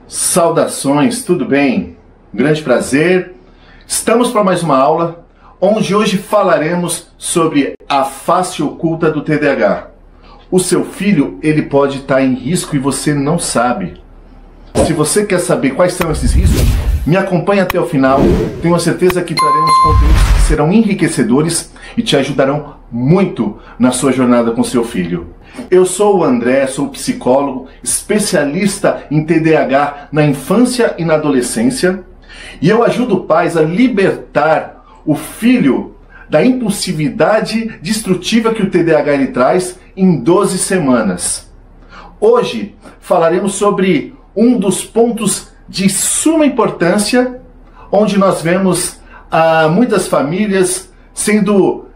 Saudações, tudo bem? Um grande prazer. Estamos para mais uma aula, onde hoje falaremos sobre a face oculta do TDAH. O seu filho, ele pode estar em risco e você não sabe. Se você quer saber quais são esses riscos, me acompanhe até o final. Tenho a certeza que traremos conteúdos que serão enriquecedores e te ajudarão muito na sua jornada com seu filho. Eu sou o André, sou psicólogo, especialista em TDAH na infância e na adolescência, e eu ajudo pais a libertar o filho da impulsividade destrutiva que o TDAH ele traz em 12 semanas. Hoje falaremos sobre um dos pontos de suma importância, onde nós vemos muitas famílias sendo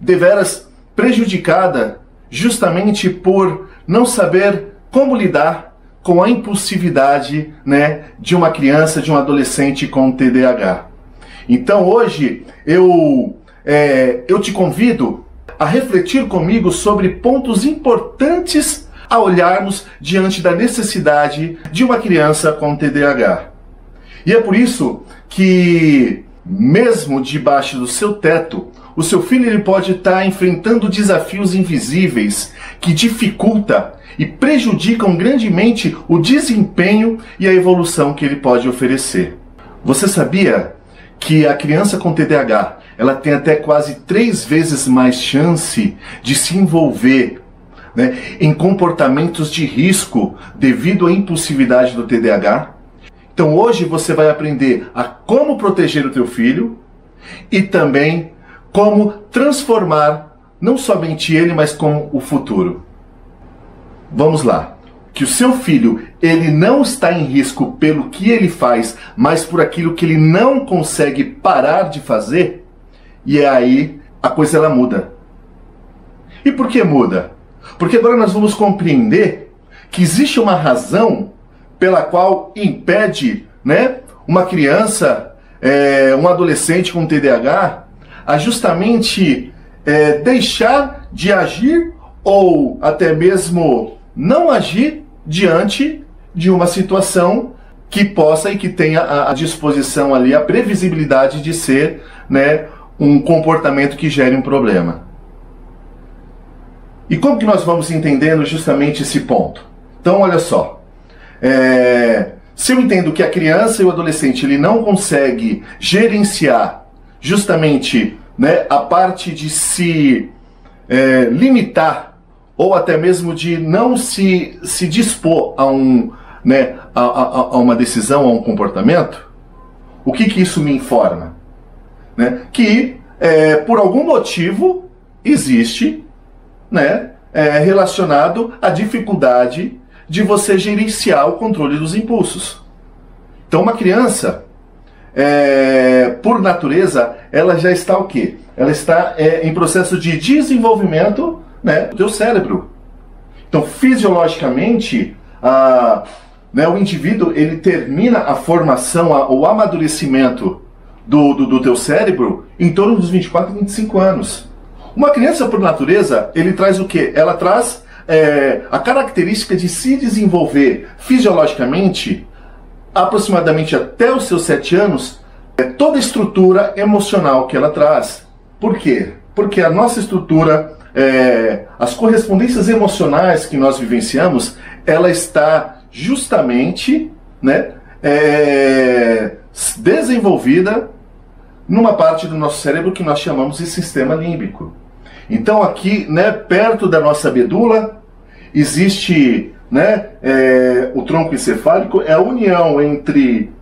deveras prejudicadas justamente por não saber como lidar com a impulsividade de uma criança, de um adolescente com TDAH. Então hoje eu te convido a refletir comigo sobre pontos importantes a olharmos diante da necessidade de uma criança com TDAH. E é por isso que, mesmo debaixo do seu teto, o seu filho ele pode estar enfrentando desafios invisíveis que dificultam e prejudicam grandemente o desempenho e a evolução que ele pode oferecer. Você sabia que a criança com TDAH ela tem até quase 3 vezes mais chance de se envolver em comportamentos de risco devido à impulsividade do TDAH? Então hoje você vai aprender a como proteger o teu filho e também como transformar não somente ele, mas como o futuro. Vamos lá. Que o seu filho ele não está em risco pelo que ele faz, mas por aquilo que ele não consegue parar de fazer, e aí a coisa ela muda. E por que muda? Porque agora nós vamos compreender que existe uma razão pela qual impede uma criança, um adolescente com TDAH, a justamente deixar de agir ou até mesmo não agir diante de uma situação que possa e que tenha à disposição ali a previsibilidade de ser um comportamento que gere um problema. E como que nós vamos entendendo justamente esse ponto? Então, olha só. Se eu entendo que a criança e o adolescente ele não consegue gerenciar justamente a parte de se limitar ou até mesmo de não se dispor a uma decisão, a um comportamento, o que isso me informa? Que por algum motivo existe relacionado à dificuldade de você gerenciar o controle dos impulsos. Então uma criança, por natureza, ela já está o quê? Ela está em processo de desenvolvimento do teu cérebro. Então fisiologicamente, o indivíduo ele termina a formação, o amadurecimento do teu cérebro em torno dos 24 e 25 anos. Uma criança, por natureza, ele traz o quê? Ela traz a característica de se desenvolver fisiologicamente aproximadamente até os seus 7 anos, toda a estrutura emocional que ela traz. Por quê? Porque a nossa estrutura, as correspondências emocionais que nós vivenciamos, ela está justamente desenvolvida numa parte do nosso cérebro que nós chamamos de sistema límbico. Então aqui, perto da nossa medula, existe o tronco encefálico, é a união entre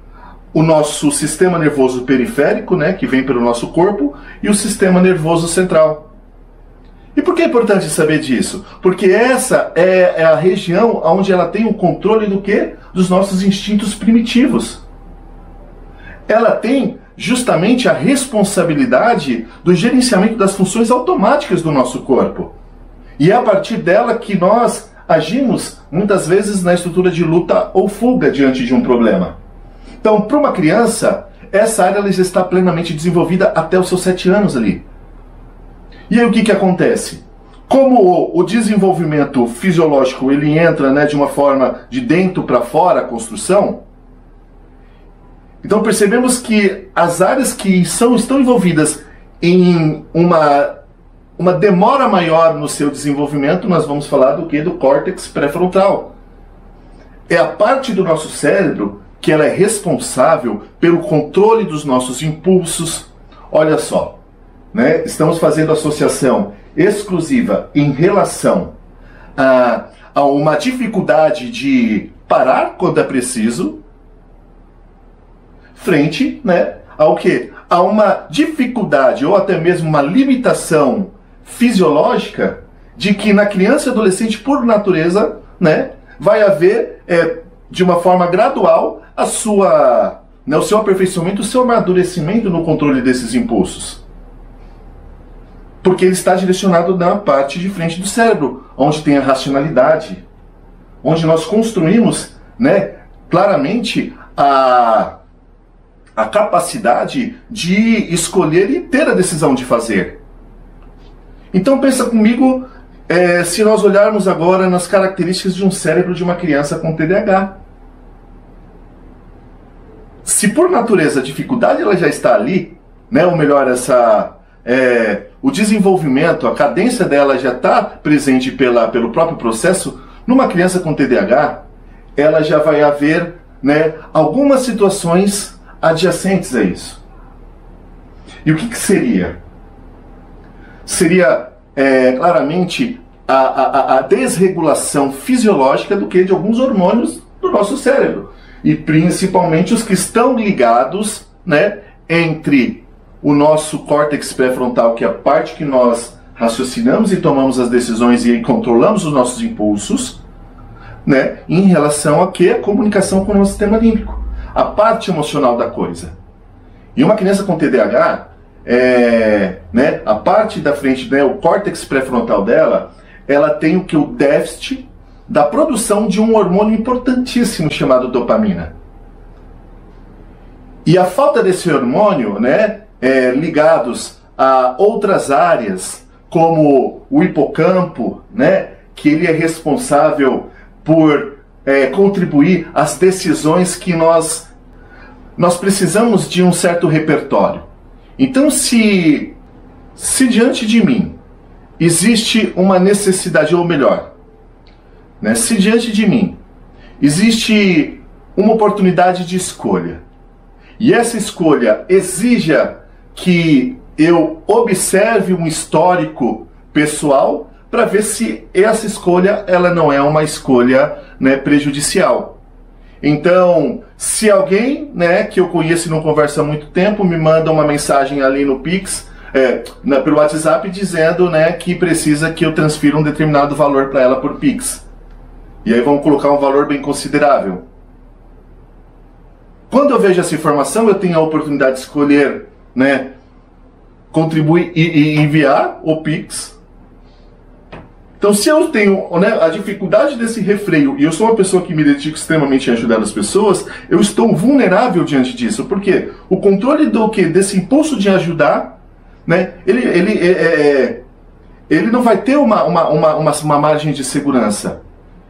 o nosso sistema nervoso periférico, que vem pelo nosso corpo, e o sistema nervoso central. E por que é importante saber disso? Porque essa é a região onde ela tem o controle do quê? Dos nossos instintos primitivos. Ela tem justamente a responsabilidade do gerenciamento das funções automáticas do nosso corpo. E é a partir dela que nós agimos, muitas vezes, na estrutura de luta ou fuga diante de um problema. Então, para uma criança, essa área ela já está plenamente desenvolvida até os seus 7 anos ali. E aí o que acontece? Como o desenvolvimento fisiológico ele entra, né, de uma forma de dentro para fora a construção, então percebemos que as áreas que estão envolvidas em uma demora maior no seu desenvolvimento, nós vamos falar do que? Do córtex pré-frontal. É a parte do nosso cérebro que ela é responsável pelo controle dos nossos impulsos. Olha só, né? Estamos fazendo associação exclusiva em relação a uma dificuldade de parar quando é preciso, frente, né, ao que? A uma dificuldade ou até mesmo uma limitação fisiológica de que na criança e adolescente, por natureza, né, vai haver de uma forma gradual o seu aperfeiçoamento, o seu amadurecimento no controle desses impulsos. Porque ele está direcionado na parte de frente do cérebro, onde tem a racionalidade, onde nós construímos, né, claramente a capacidade de escolher e ter a decisão de fazer. Então pensa comigo, se nós olharmos agora nas características de um cérebro de uma criança com TDAH. Se por natureza a dificuldade ela já está ali, né, ou melhor, o desenvolvimento, a cadência dela já está presente pelo próprio processo, numa criança com TDAH, ela já vai haver, né, algumas situações adjacentes a isso. E o que seria? Seria claramente a desregulação fisiológica de alguns hormônios do nosso cérebro. E principalmente os que estão ligados, né, entre o nosso córtex pré-frontal, que é a parte que nós raciocinamos e tomamos as decisões e controlamos os nossos impulsos, né, em relação a que? A comunicação com o nosso sistema límbico, a parte emocional da coisa. E uma criança com TDAH, né, a parte da frente, né, o córtex pré-frontal dela, ela tem o que? O déficit da produção de um hormônio importantíssimo chamado dopamina. E a falta desse hormônio, né, ligados a outras áreas, como o hipocampo, né, que ele é responsável por contribuir às decisões que nós precisamos de um certo repertório. Então, se diante de mim existe uma necessidade, ou melhor, né, se diante de mim existe uma oportunidade de escolha, e essa escolha exija que eu observe um histórico pessoal para ver se essa escolha ela não é uma escolha, né, prejudicial. Então, se alguém, né, que eu conheço e não conversa há muito tempo me manda uma mensagem ali no Pix, pelo WhatsApp, dizendo, né, que precisa que eu transfira um determinado valor para ela por Pix. E aí vamos colocar um valor bem considerável. Quando eu vejo essa informação, eu tenho a oportunidade de escolher, né, contribuir e enviar o Pix. Então, se eu tenho, né, a dificuldade desse refreio, e eu sou uma pessoa que me dedico extremamente a ajudar as pessoas, eu estou vulnerável diante disso. Por quê? O controle desse impulso de ajudar, né, ele não vai ter uma margem de segurança.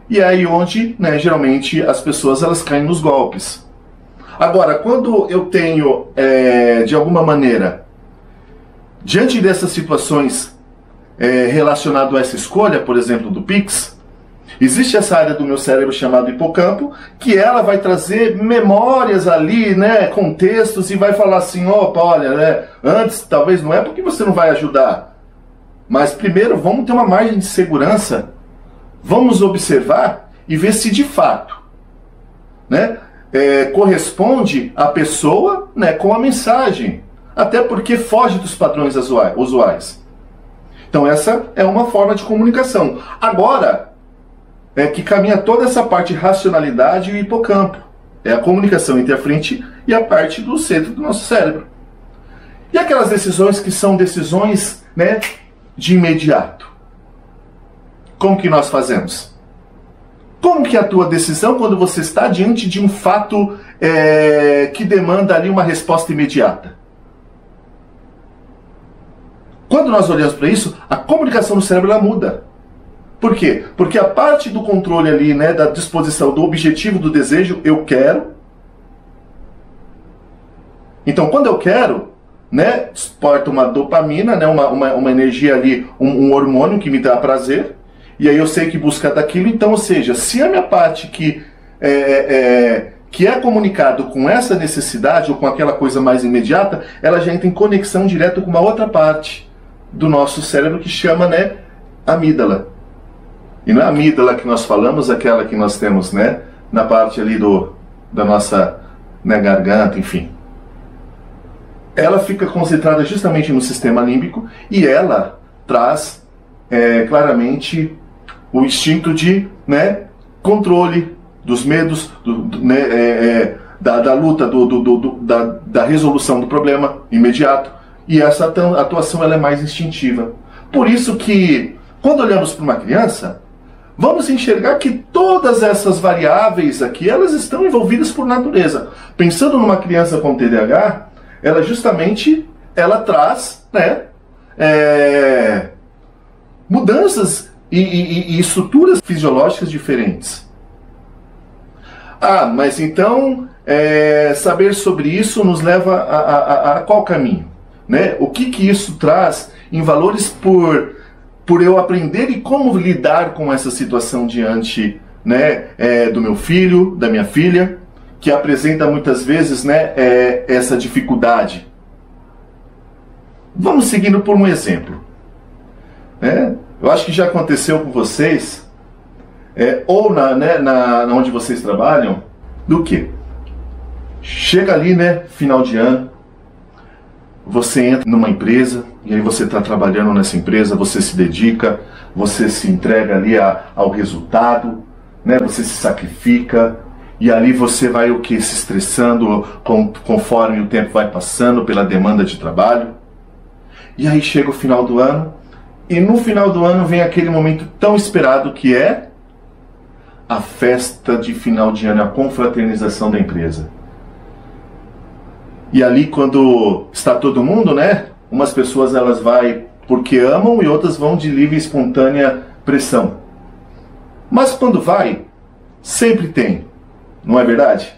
E é aí onde, né, geralmente as pessoas elas caem nos golpes. Agora, quando eu tenho, de alguma maneira, diante dessas situações relacionado a essa escolha, por exemplo, do Pix, existe essa área do meu cérebro chamada hipocampo, que ela vai trazer memórias ali, né, contextos, e vai falar assim, opa, olha, né, antes talvez não é porque você não vai ajudar, mas primeiro vamos ter uma margem de segurança, vamos observar e ver se de fato, né, corresponde a pessoa, né, com a mensagem, até porque foge dos padrões usuais. Então essa é uma forma de comunicação. Agora, que caminha toda essa parte de racionalidade e o hipocampo. É a comunicação entre a frente e a parte do centro do nosso cérebro. E aquelas decisões que são decisões, né, de imediato. Como que nós fazemos? Como que é a tua decisão quando você está diante de um fato que demanda ali uma resposta imediata? Quando nós olhamos para isso, a comunicação no cérebro ela muda. Por quê? Porque a parte do controle ali, né, da disposição, do objetivo, do desejo, eu quero. Então, quando eu quero, né, exporta uma dopamina, né, uma energia ali, um hormônio que me dá prazer, e aí eu sei que buscar daquilo. Então, ou seja, se a minha parte que é comunicado com essa necessidade ou com aquela coisa mais imediata, ela já entra em conexão direta com uma outra parte do nosso cérebro que chama, né, amígdala. E não é a amígdala que nós falamos, aquela que nós temos, né, na parte ali da nossa, né, garganta, enfim. Ela fica concentrada justamente no sistema límbico e ela traz claramente o instinto de, né, controle dos medos, da luta, da resolução do problema imediato. E essa atuação ela é mais instintiva. Por isso que, quando olhamos para uma criança, vamos enxergar que todas essas variáveis aqui, elas estão envolvidas por natureza. Pensando numa criança com TDAH, ela justamente, ela traz, né, mudanças e estruturas fisiológicas diferentes. Ah, mas então, saber sobre isso nos leva a qual caminho? Né? O que isso traz em valores por eu aprender e como lidar com essa situação diante, né, do meu filho, da minha filha, que apresenta muitas vezes, né, essa dificuldade. Vamos seguindo por um exemplo. Eu acho que já aconteceu com vocês, ou onde vocês trabalham, do que? Chega ali, né, final de ano, você entra numa empresa, e aí você está trabalhando nessa empresa, você se dedica, você se entrega ali ao resultado, né, você se sacrifica, e ali você vai o que? Se estressando conforme o tempo vai passando pela demanda de trabalho. E aí chega o final do ano, e no final do ano vem aquele momento tão esperado que é a festa de final de ano, a confraternização da empresa. E ali quando está todo mundo, né? Umas pessoas elas vão porque amam e outras vão de livre e espontânea pressão. Mas quando vai, sempre tem, não é verdade?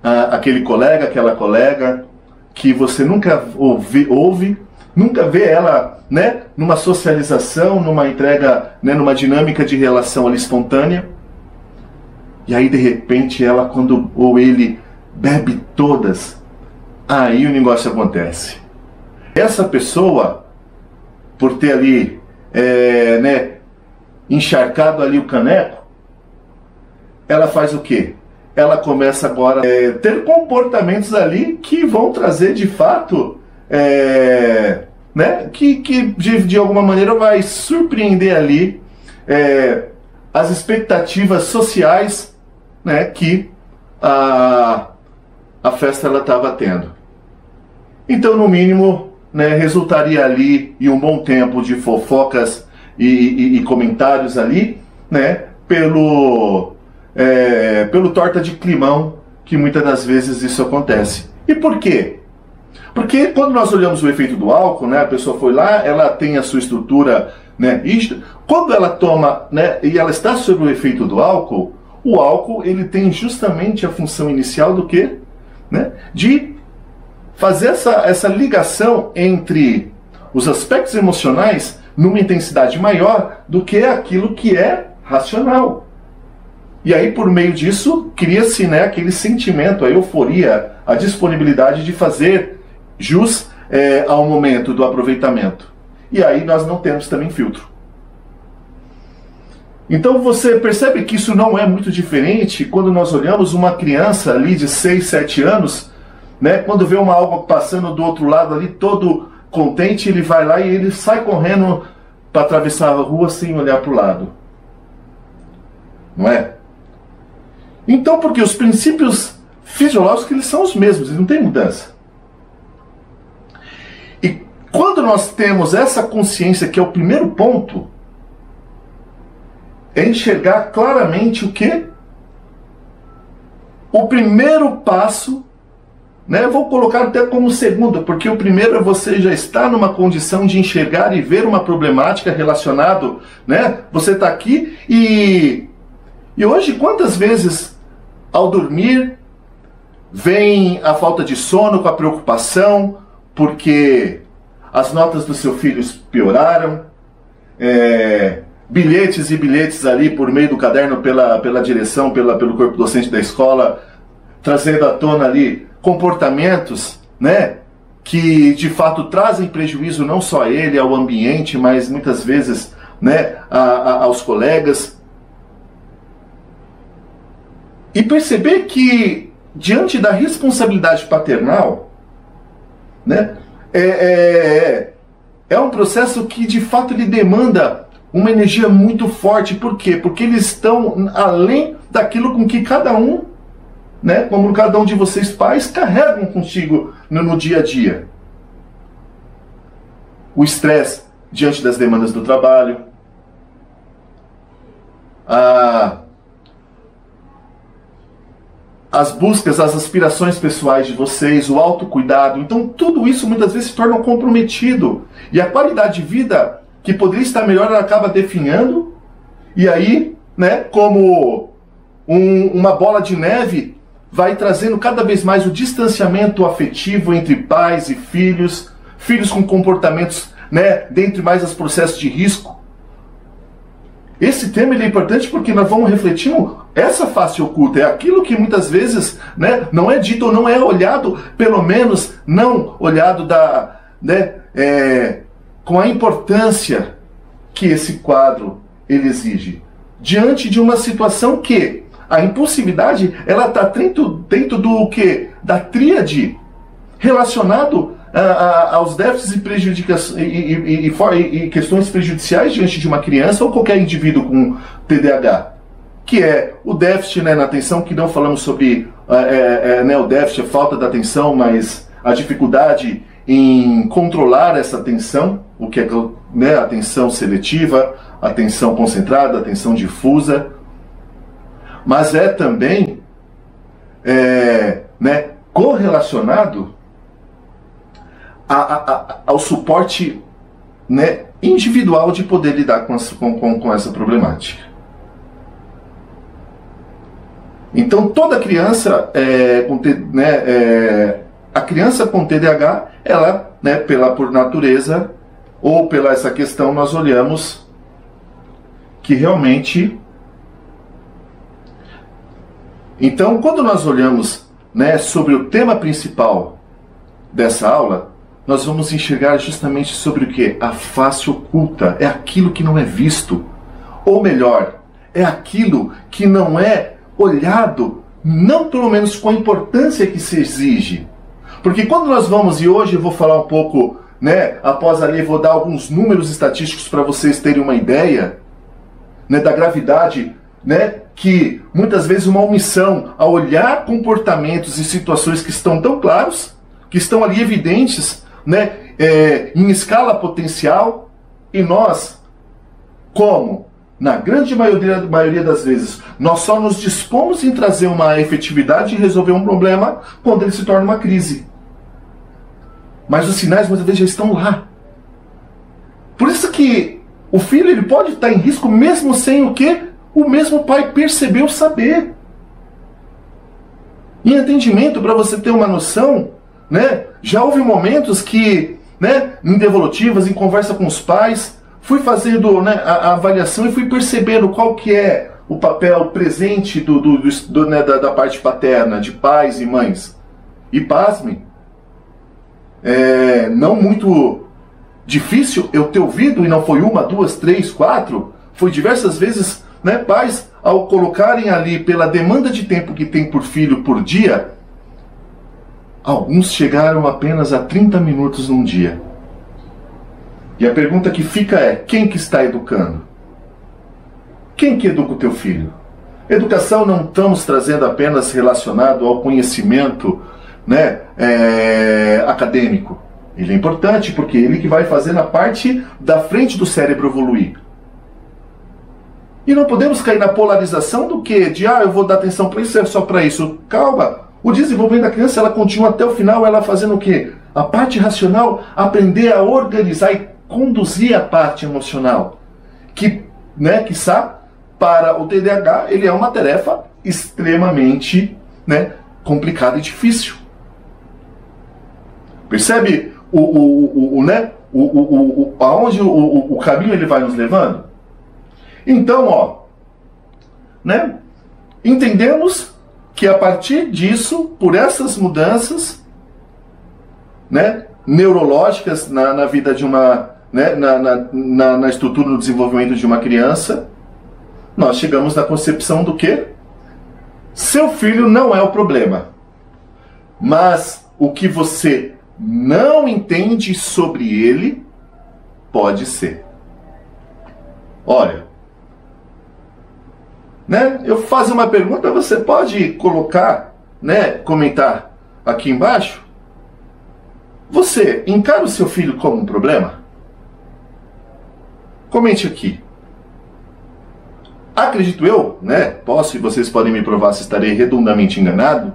Aquele colega, aquela colega que você nunca ouve, nunca vê ela, né, numa socialização, numa entrega, né, numa dinâmica de relação ali espontânea. E aí de repente ela, quando ou ele bebe todas, aí o negócio acontece. Essa pessoa, por ter ali, né, encharcado ali o caneco, ela faz o quê? Ela começa agora a ter comportamentos ali que vão trazer de fato, né, que de alguma maneira vai surpreender ali as expectativas sociais, né, que a festa ela estava tendo. Então, no mínimo, né, resultaria ali em um bom tempo de fofocas e comentários ali, né, pelo torta de climão, que muitas das vezes isso acontece. E por quê? Porque quando nós olhamos o efeito do álcool, né, a pessoa foi lá, ela tem a sua estrutura, né, rígida. Quando ela toma, né, e ela está sob o efeito do álcool, o álcool ele tem justamente a função inicial do quê? Né, de fazer essa ligação entre os aspectos emocionais numa intensidade maior do que aquilo que é racional. E aí, por meio disso, cria-se, né, aquele sentimento, a euforia, a disponibilidade de fazer jus ao momento do aproveitamento. E aí nós não temos também filtro. Então você percebe que isso não é muito diferente quando nós olhamos uma criança ali de 6, 7 anos, né, quando vê uma alga passando do outro lado ali, todo contente, ele vai lá e ele sai correndo para atravessar a rua sem olhar para o lado. Não é? Então, porque os princípios fisiológicos eles são os mesmos, eles não têm mudança. E quando nós temos essa consciência, que é o primeiro ponto, é enxergar claramente o quê? O primeiro passo né? Vou colocar até como segundo, porque o primeiro é você já está numa condição de enxergar e ver uma problemática relacionada, né? Você está aqui e hoje quantas vezes ao dormir vem a falta de sono com a preocupação porque as notas do seu filho pioraram, bilhetes e bilhetes ali por meio do caderno pela direção, pelo corpo docente da escola, trazendo à tona ali comportamentos, né, que de fato trazem prejuízo não só a ele, ao ambiente, mas muitas vezes, né, aos colegas. E perceber que diante da responsabilidade paternal, né, é um processo que de fato ele demanda uma energia muito forte. Por quê? Porque eles estão além daquilo com que cada um, né, como cada um de vocês pais, carregam consigo no dia a dia. O estresse diante das demandas do trabalho, as buscas, as aspirações pessoais de vocês, o autocuidado. Então tudo isso muitas vezes se torna comprometido. E a qualidade de vida que poderia estar melhor, ela acaba definhando. E aí, né, como uma bola de neve, vai trazendo cada vez mais o distanciamento afetivo entre pais e filhos, filhos com comportamentos, né, dentre mais os processos de risco. Esse tema ele é importante porque nós vamos refletindo essa face oculta, é aquilo que muitas vezes, né, não é dito ou não é olhado, pelo menos não olhado com a importância que esse quadro ele exige. Diante de uma situação que a impulsividade, ela está dentro do que? Da tríade relacionado aos déficits e questões prejudiciais diante de uma criança ou qualquer indivíduo com TDAH. Que é o déficit, né, na atenção, que não falamos sobre né, o déficit, a falta da atenção, mas a dificuldade em controlar essa atenção, o que é, né, atenção seletiva, atenção concentrada, atenção difusa. Mas é também né, correlacionado ao suporte, né, individual de poder lidar com essa problemática. Então toda criança, a criança com TDAH, ela, né, por natureza ou pela essa questão, nós olhamos que realmente... Então, quando nós olhamos, né, sobre o tema principal dessa aula, nós vamos enxergar justamente sobre o que? A face oculta. É aquilo que não é visto. Ou melhor, é aquilo que não é olhado, não pelo menos com a importância que se exige. Porque quando nós vamos, e hoje eu vou falar um pouco, né, após ali vou dar alguns números estatísticos para vocês terem uma ideia, né, da gravidade, né, que muitas vezes uma omissão a olhar comportamentos e situações que estão tão claros, que estão ali evidentes, né, em escala potencial, e nós, como na grande maioria das vezes, nós só nos dispomos em trazer uma efetividade e resolver um problema quando ele se torna uma crise. Mas os sinais muitas vezes já estão lá. Por isso que o filho ele pode estar em risco mesmo sem o quê? O mesmo pai percebeu saber. Em entendimento, para você ter uma noção, né, já houve momentos que, né, em devolutivas, em conversa com os pais, fui fazendo, né, a avaliação e fui percebendo qual que é o papel presente né, da parte paterna, de pais e mães. E pasmem, não muito difícil eu ter ouvido, e não foi uma, duas, três, quatro, foi diversas vezes, né, pais, ao colocarem ali pela demanda de tempo que tem por filho por dia, alguns chegaram apenas a 30 minutos num dia. E a pergunta que fica é, quem que está educando? Quem que educa o teu filho? Educação não estamos trazendo apenas relacionado ao conhecimento, né, acadêmico. Ele é importante porque ele que vai fazer na parte da frente do cérebro evoluir. E não podemos cair na polarização do que? De, eu vou dar atenção para isso, é só para isso. Calma, O desenvolvimento da criança, ela continua até o final, ela fazendo o quê? A parte racional, aprender a organizar e conduzir a parte emocional. Que, né, quiçá, para o TDAH, ele é uma tarefa extremamente, né, complicada e difícil. Percebe aonde o caminho ele vai nos levando? Então, ó, né, entendemos que a partir disso, por essas mudanças, né, neurológicas na vida de uma, né, na estrutura do desenvolvimento de uma criança, nós chegamos na concepção do que? Seu filho não é o problema, mas o que você não entende sobre ele pode ser. Olha, né, eu vou fazer uma pergunta, você pode colocar, né, comentar aqui embaixo. Você encara o seu filho como um problema? Comente aqui. Acredito eu, né, posso e vocês podem me provar se estarei redondamente enganado,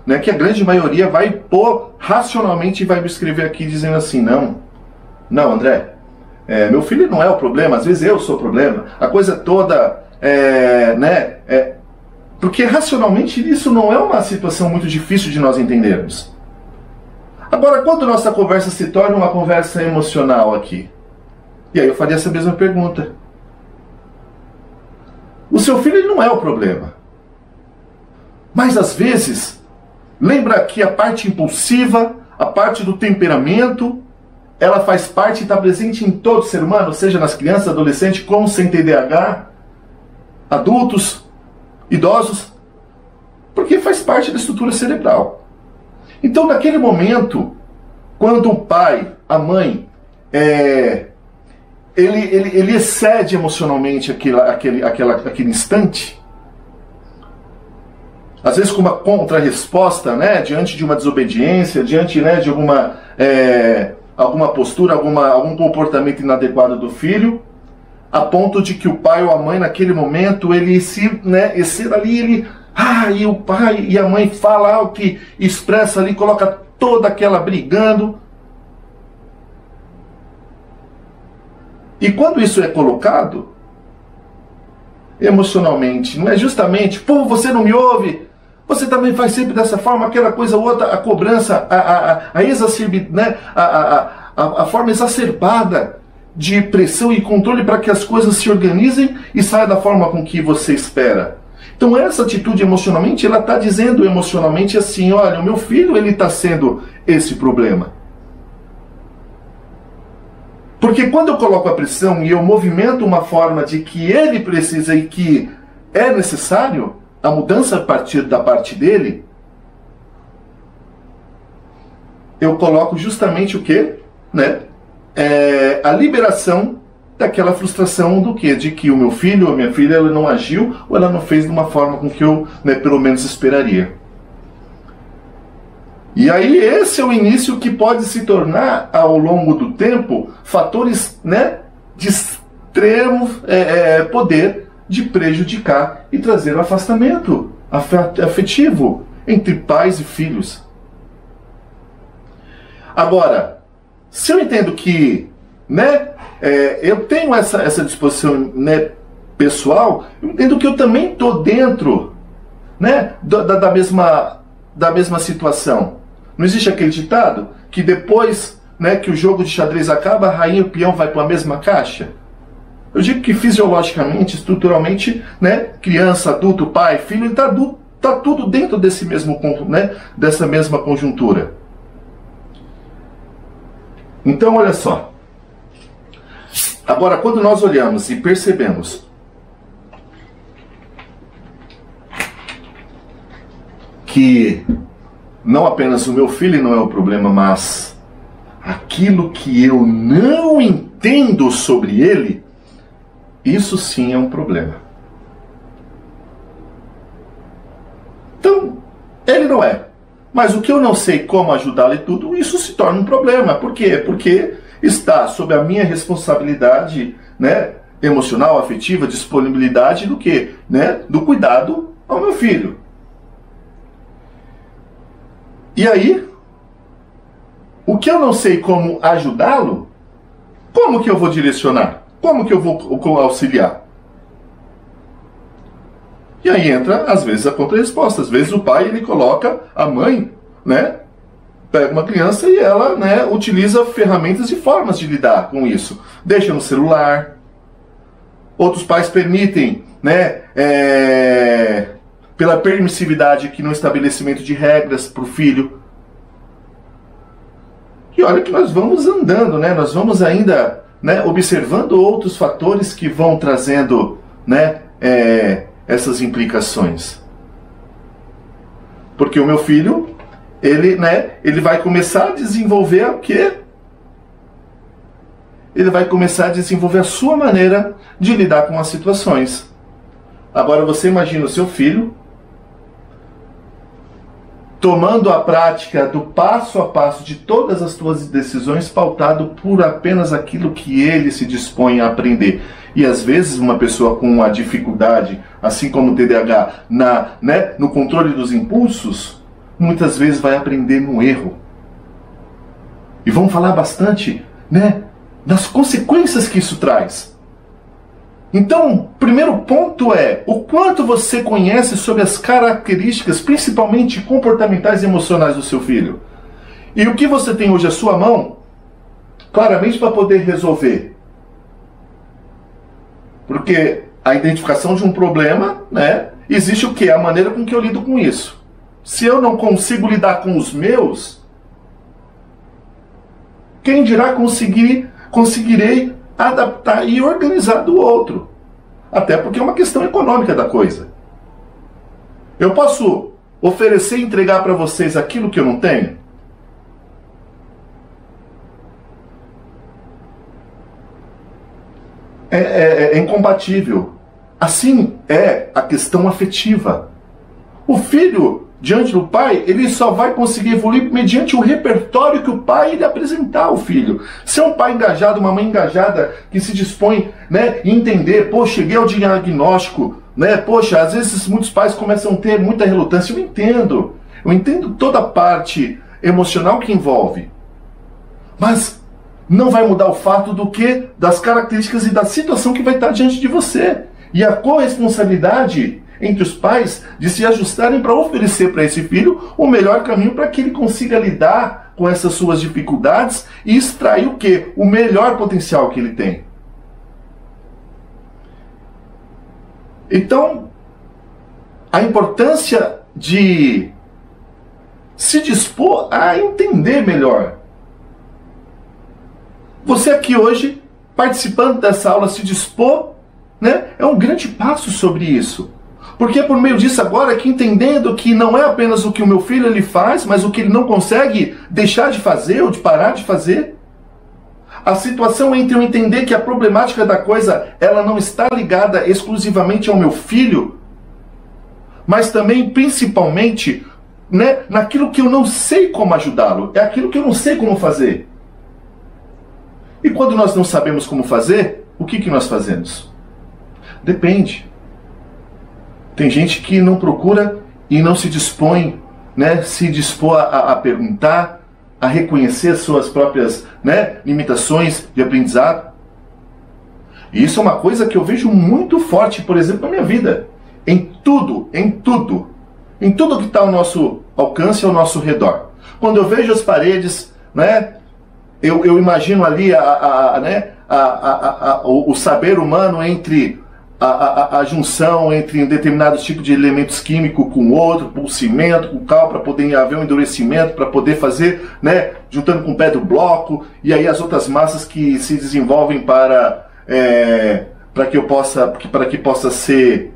né, que a grande maioria vai pôr racionalmente e vai me escrever aqui dizendo assim, não, André, meu filho não é o problema, às vezes eu sou o problema, a coisa toda, porque racionalmente isso não é uma situação muito difícil de nós entendermos. Agora, quando nossa conversa se torna uma conversa emocional aqui, e aí eu faria essa mesma pergunta. O seu filho ele não é o problema. Mas às vezes, lembra que a parte impulsiva, a parte do temperamento, ela faz parte e está presente em todo ser humano, seja nas crianças, adolescentes, com sem TDAH, adultos, idosos, porque faz parte da estrutura cerebral. Então, naquele momento, quando o pai, a mãe, ele excede emocionalmente aquele instante, às vezes com uma contra-resposta, né, diante de uma desobediência, diante, né, de alguma postura, algum comportamento inadequado do filho, a ponto de que o pai ou a mãe, naquele momento, ele se, né, exceda ali, e o pai e a mãe falam algo que expressa ali, coloca toda aquela brigando. E quando isso é colocado emocionalmente, não é justamente, você não me ouve, você também faz sempre dessa forma, aquela coisa ou outra, a cobrança, a forma exacerbada de pressão e controle para que as coisas se organizem e saiam da forma com que você espera. Então essa atitude emocionalmente, ela está dizendo emocionalmente assim, olha, o meu filho ele está sendo esse problema. Porque quando eu coloco a pressão e eu movimento uma forma de que ele precisa e que é necessário, a mudança a partir da parte dele, eu coloco justamente o quê? Né? A liberação daquela frustração do quê? De que o meu filho ou a minha filha ela não agiu ou ela não fez de uma forma com que eu, né, pelo menos esperaria. E aí esse é o início que pode se tornar, ao longo do tempo, fatores, né, de extremo poder de prejudicar e trazer um afastamento afetivo entre pais e filhos. Agora, se eu entendo que, né, eu tenho essa disposição, né, pessoal, eu entendo que eu também estou dentro, né, da mesma situação. Não existe aquele ditado que depois, né, que o jogo de xadrez acaba, a rainha e o peão vai para a mesma caixa? Eu digo que fisiologicamente, estruturalmente, né, criança, adulto, pai, filho, está tudo dentro desse mesmo, né, dessa mesma conjuntura. Então, olha só. Agora, quando nós olhamos e percebemos que não apenas o meu filho não é o problema, mas aquilo que eu não entendo sobre ele, isso sim é um problema. Então, ele não é. Mas o que eu não sei como ajudá-lo e tudo, isso se torna um problema. Por quê? Porque está sob a minha responsabilidade, né, emocional, afetiva, disponibilidade do quê? Né, do cuidado ao meu filho. E aí, o que eu não sei como ajudá-lo, como que eu vou direcionar? Como que eu vou auxiliar? E aí entra, às vezes, a contra-resposta. Às vezes o pai, ele coloca a mãe, né? Pega uma criança e ela, né, utiliza ferramentas e formas de lidar com isso. Deixa no celular. Outros pais permitem, né, pela permissividade aqui no estabelecimento de regras para o filho. E olha que nós vamos andando, né? Nós vamos ainda, né, observando outros fatores que vão trazendo, né, essas implicações. Porque o meu filho, ele vai começar a desenvolver o quê? Ele vai começar a desenvolver a sua maneira de lidar com as situações. Agora você imagina o seu filho tomando a prática do passo a passo de todas as suas decisões pautado por apenas aquilo que ele se dispõe a aprender. E às vezes uma pessoa com uma dificuldade, assim como o TDAH, no controle dos impulsos, muitas vezes vai aprender no erro. E vamos falar bastante, né, das consequências que isso traz. Então, o primeiro ponto é o quanto você conhece sobre as características, principalmente comportamentais e emocionais do seu filho. E o que você tem hoje à sua mão, claramente para poder resolver. Porque a identificação de um problema, né, existe o quê? A maneira com que eu lido com isso. Se eu não consigo lidar com os meus, quem dirá conseguirei adaptar e organizar do outro. Até porque é uma questão econômica da coisa. Eu posso oferecer e entregar para vocês aquilo que eu não tenho? É incompatível. Assim é a questão afetiva. O filho, diante do pai, ele só vai conseguir evoluir mediante o repertório que o pai lhe apresentar ao filho. Se é um pai engajado, uma mãe engajada, que se dispõe, né, a entender, pô, cheguei ao diagnóstico, né, poxa, às vezes muitos pais começam a ter muita relutância. Eu entendo toda a parte emocional que envolve. Mas não vai mudar o fato do que? Das características e da situação que vai estar diante de você. E a corresponsabilidade entre os pais de se ajustarem para oferecer para esse filho o melhor caminho para que ele consiga lidar com essas suas dificuldades e extrair o quê? O melhor potencial que ele tem. Então, a importância de se dispor a entender melhor. Você aqui hoje, participando dessa aula, se dispor, né, é um grande passo sobre isso. Porque é por meio disso agora que, entendendo que não é apenas o que o meu filho ele faz, mas o que ele não consegue deixar de fazer ou de parar de fazer. A situação entre eu entender que a problemática da coisa ela não está ligada exclusivamente ao meu filho, mas também, principalmente, né, naquilo que eu não sei como ajudá-lo. É aquilo que eu não sei como fazer. E quando nós não sabemos como fazer, o que nós fazemos? Depende. Tem gente que não procura e não se dispõe, né, se dispor a perguntar, a reconhecer as suas próprias, né, limitações de aprendizado. E isso é uma coisa que eu vejo muito forte, por exemplo, na minha vida. Em tudo que está ao nosso alcance, ao nosso redor. Quando eu vejo as paredes, né, eu imagino ali o saber humano entre a junção entre um determinado tipo de elementos químicos com outro, com cimento, com cal, para poder haver um endurecimento, para poder fazer, né, juntando com o pé do bloco, e aí as outras massas que se desenvolvem para que possa ser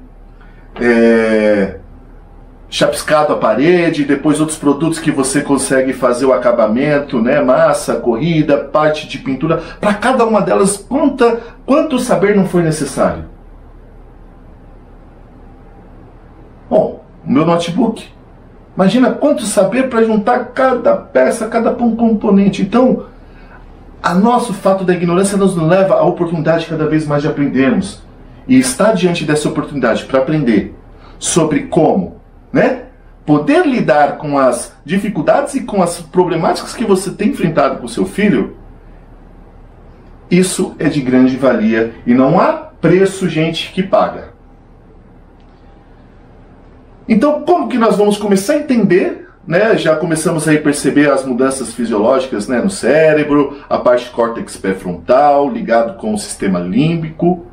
chapiscado a parede, depois outros produtos que você consegue fazer o acabamento, né, massa, corrida, parte de pintura. Para cada uma delas, quanto saber não foi necessário? Bom, o meu notebook. Imagina quanto saber para juntar cada peça, cada componente. Então, o nosso fato da ignorância nos leva à oportunidade cada vez mais de aprendermos. E estar diante dessa oportunidade para aprender sobre como, né, poder lidar com as dificuldades e com as problemáticas que você tem enfrentado com seu filho, isso é de grande valia e não há preço, gente, que paga. Então, como que nós vamos começar a entender, né? Já começamos aí a perceber as mudanças fisiológicas, né, no cérebro, a parte córtex pré-frontal, ligado com o sistema límbico.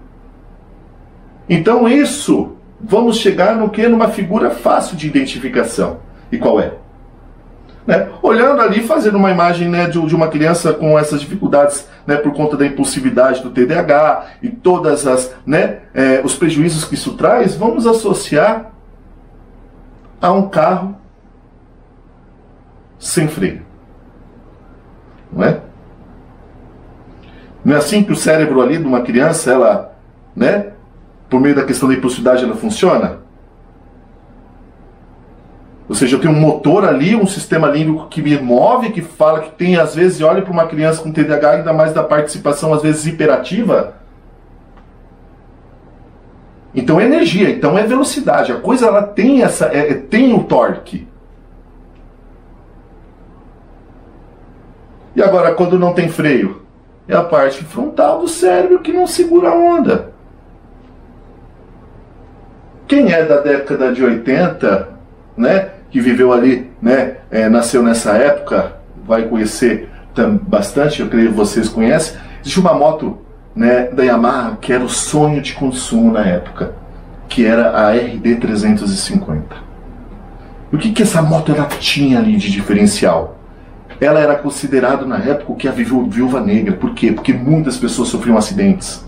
Então isso, vamos chegar no que? Numa figura fácil de identificação. E qual é? Né? Olhando ali, fazendo uma imagem, né, de uma criança com essas dificuldades, né, por conta da impulsividade do TDAH e todas as, né, os prejuízos que isso traz, vamos associar a um carro sem freio. Não é? Não é assim que o cérebro ali de uma criança, ela, né, por meio da questão da impulsividade, ela funciona? Ou seja, eu tenho um motor ali, um sistema límbico que me move, que fala, que tem, às vezes, olha para uma criança com TDAH, ainda mais da participação, às vezes, hiperativa. Então é energia, então é velocidade. A coisa, ela tem tem o torque. E agora, quando não tem freio? É a parte frontal do cérebro que não segura a onda. Quem é da década de 80, né, que viveu ali, né, nasceu nessa época, vai conhecer bastante, eu creio que vocês conhecem. Existe uma moto, né, da Yamaha que era o sonho de consumo na época, que era a RD 350. E o que essa moto ela tinha ali de diferencial? Ela era considerada na época o que a viúva negra. Por quê? Porque muitas pessoas sofriam acidentes.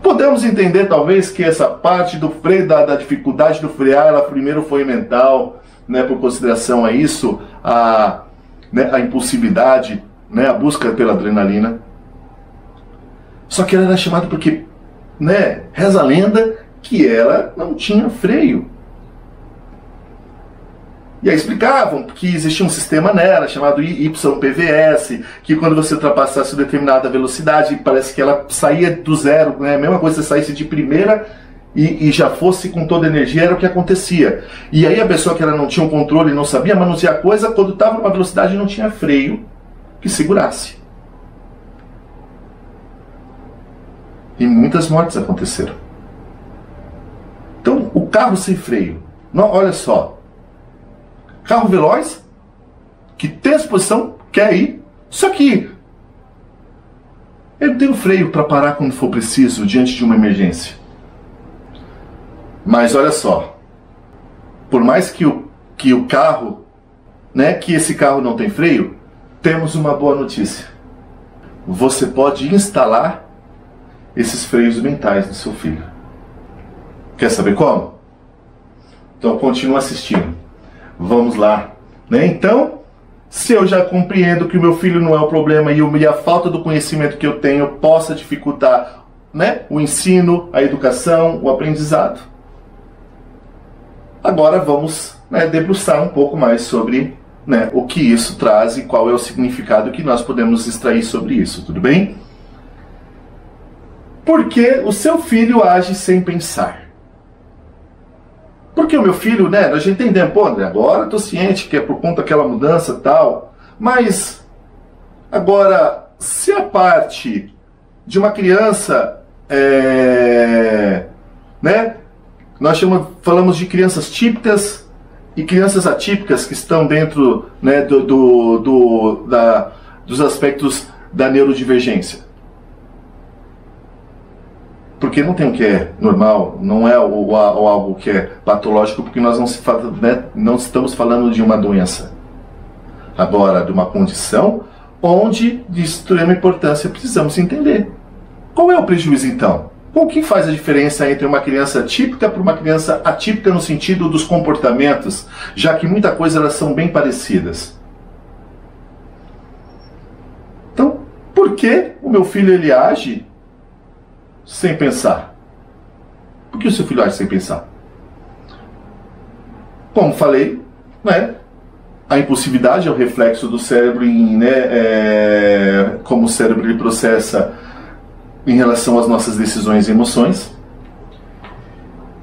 Podemos entender talvez que essa parte do freio, da dificuldade do frear, ela primeiro foi mental, né, por consideração a isso, né, a impulsividade, né, a busca pela adrenalina. Só que ela era chamada porque, né, reza a lenda que ela não tinha freio. E aí explicavam que existia um sistema nela chamado YPVS, que quando você ultrapassasse determinada velocidade, parece que ela saía do zero, né? A mesma coisa, você saísse de primeira e já fosse com toda a energia, era o que acontecia. E aí a pessoa que ela não tinha um controle, não sabia manusear a coisa, quando estava numa velocidade não tinha freio que segurasse. E muitas mortes aconteceram. Então, o carro sem freio, não, olha só, carro veloz, que tem a disposição, quer ir, só que ele tem o freio para parar quando for preciso, diante de uma emergência. Mas olha só, por mais que o carro, né, que esse carro não tem freio, temos uma boa notícia. Você pode instalar esses freios mentais no seu filho. Quer saber como? Então continua assistindo. Vamos lá, né? Então, se eu já compreendo que o meu filho não é o problema e a falta do conhecimento que eu tenho possa dificultar, né, o ensino, a educação, o aprendizado, agora vamos, né, debruçar um pouco mais sobre, né, o que isso traz e qual é o significado que nós podemos extrair sobre isso, tudo bem? Porque o seu filho age sem pensar. Porque o meu filho, né, a gente entende, pô, André, agora eu tô ciente que é por conta daquela mudança e tal, mas agora, se a parte de uma criança, né, nós falamos de crianças típicas e crianças atípicas que estão dentro, né, dos aspectos da neurodivergência. Porque não tem o que é normal, não é algo que é patológico, porque nós não estamos falando de uma doença. Agora, de uma condição onde, de extrema importância, precisamos entender. Qual é o prejuízo, então? O que faz a diferença entre uma criança típica para uma criança atípica no sentido dos comportamentos, já que muita coisa elas são bem parecidas? Então, por que o meu filho ele age sem pensar? Por que o seu filho age sem pensar? Como falei, né, a impulsividade é o reflexo do cérebro como o cérebro ele processa em relação às nossas decisões e emoções.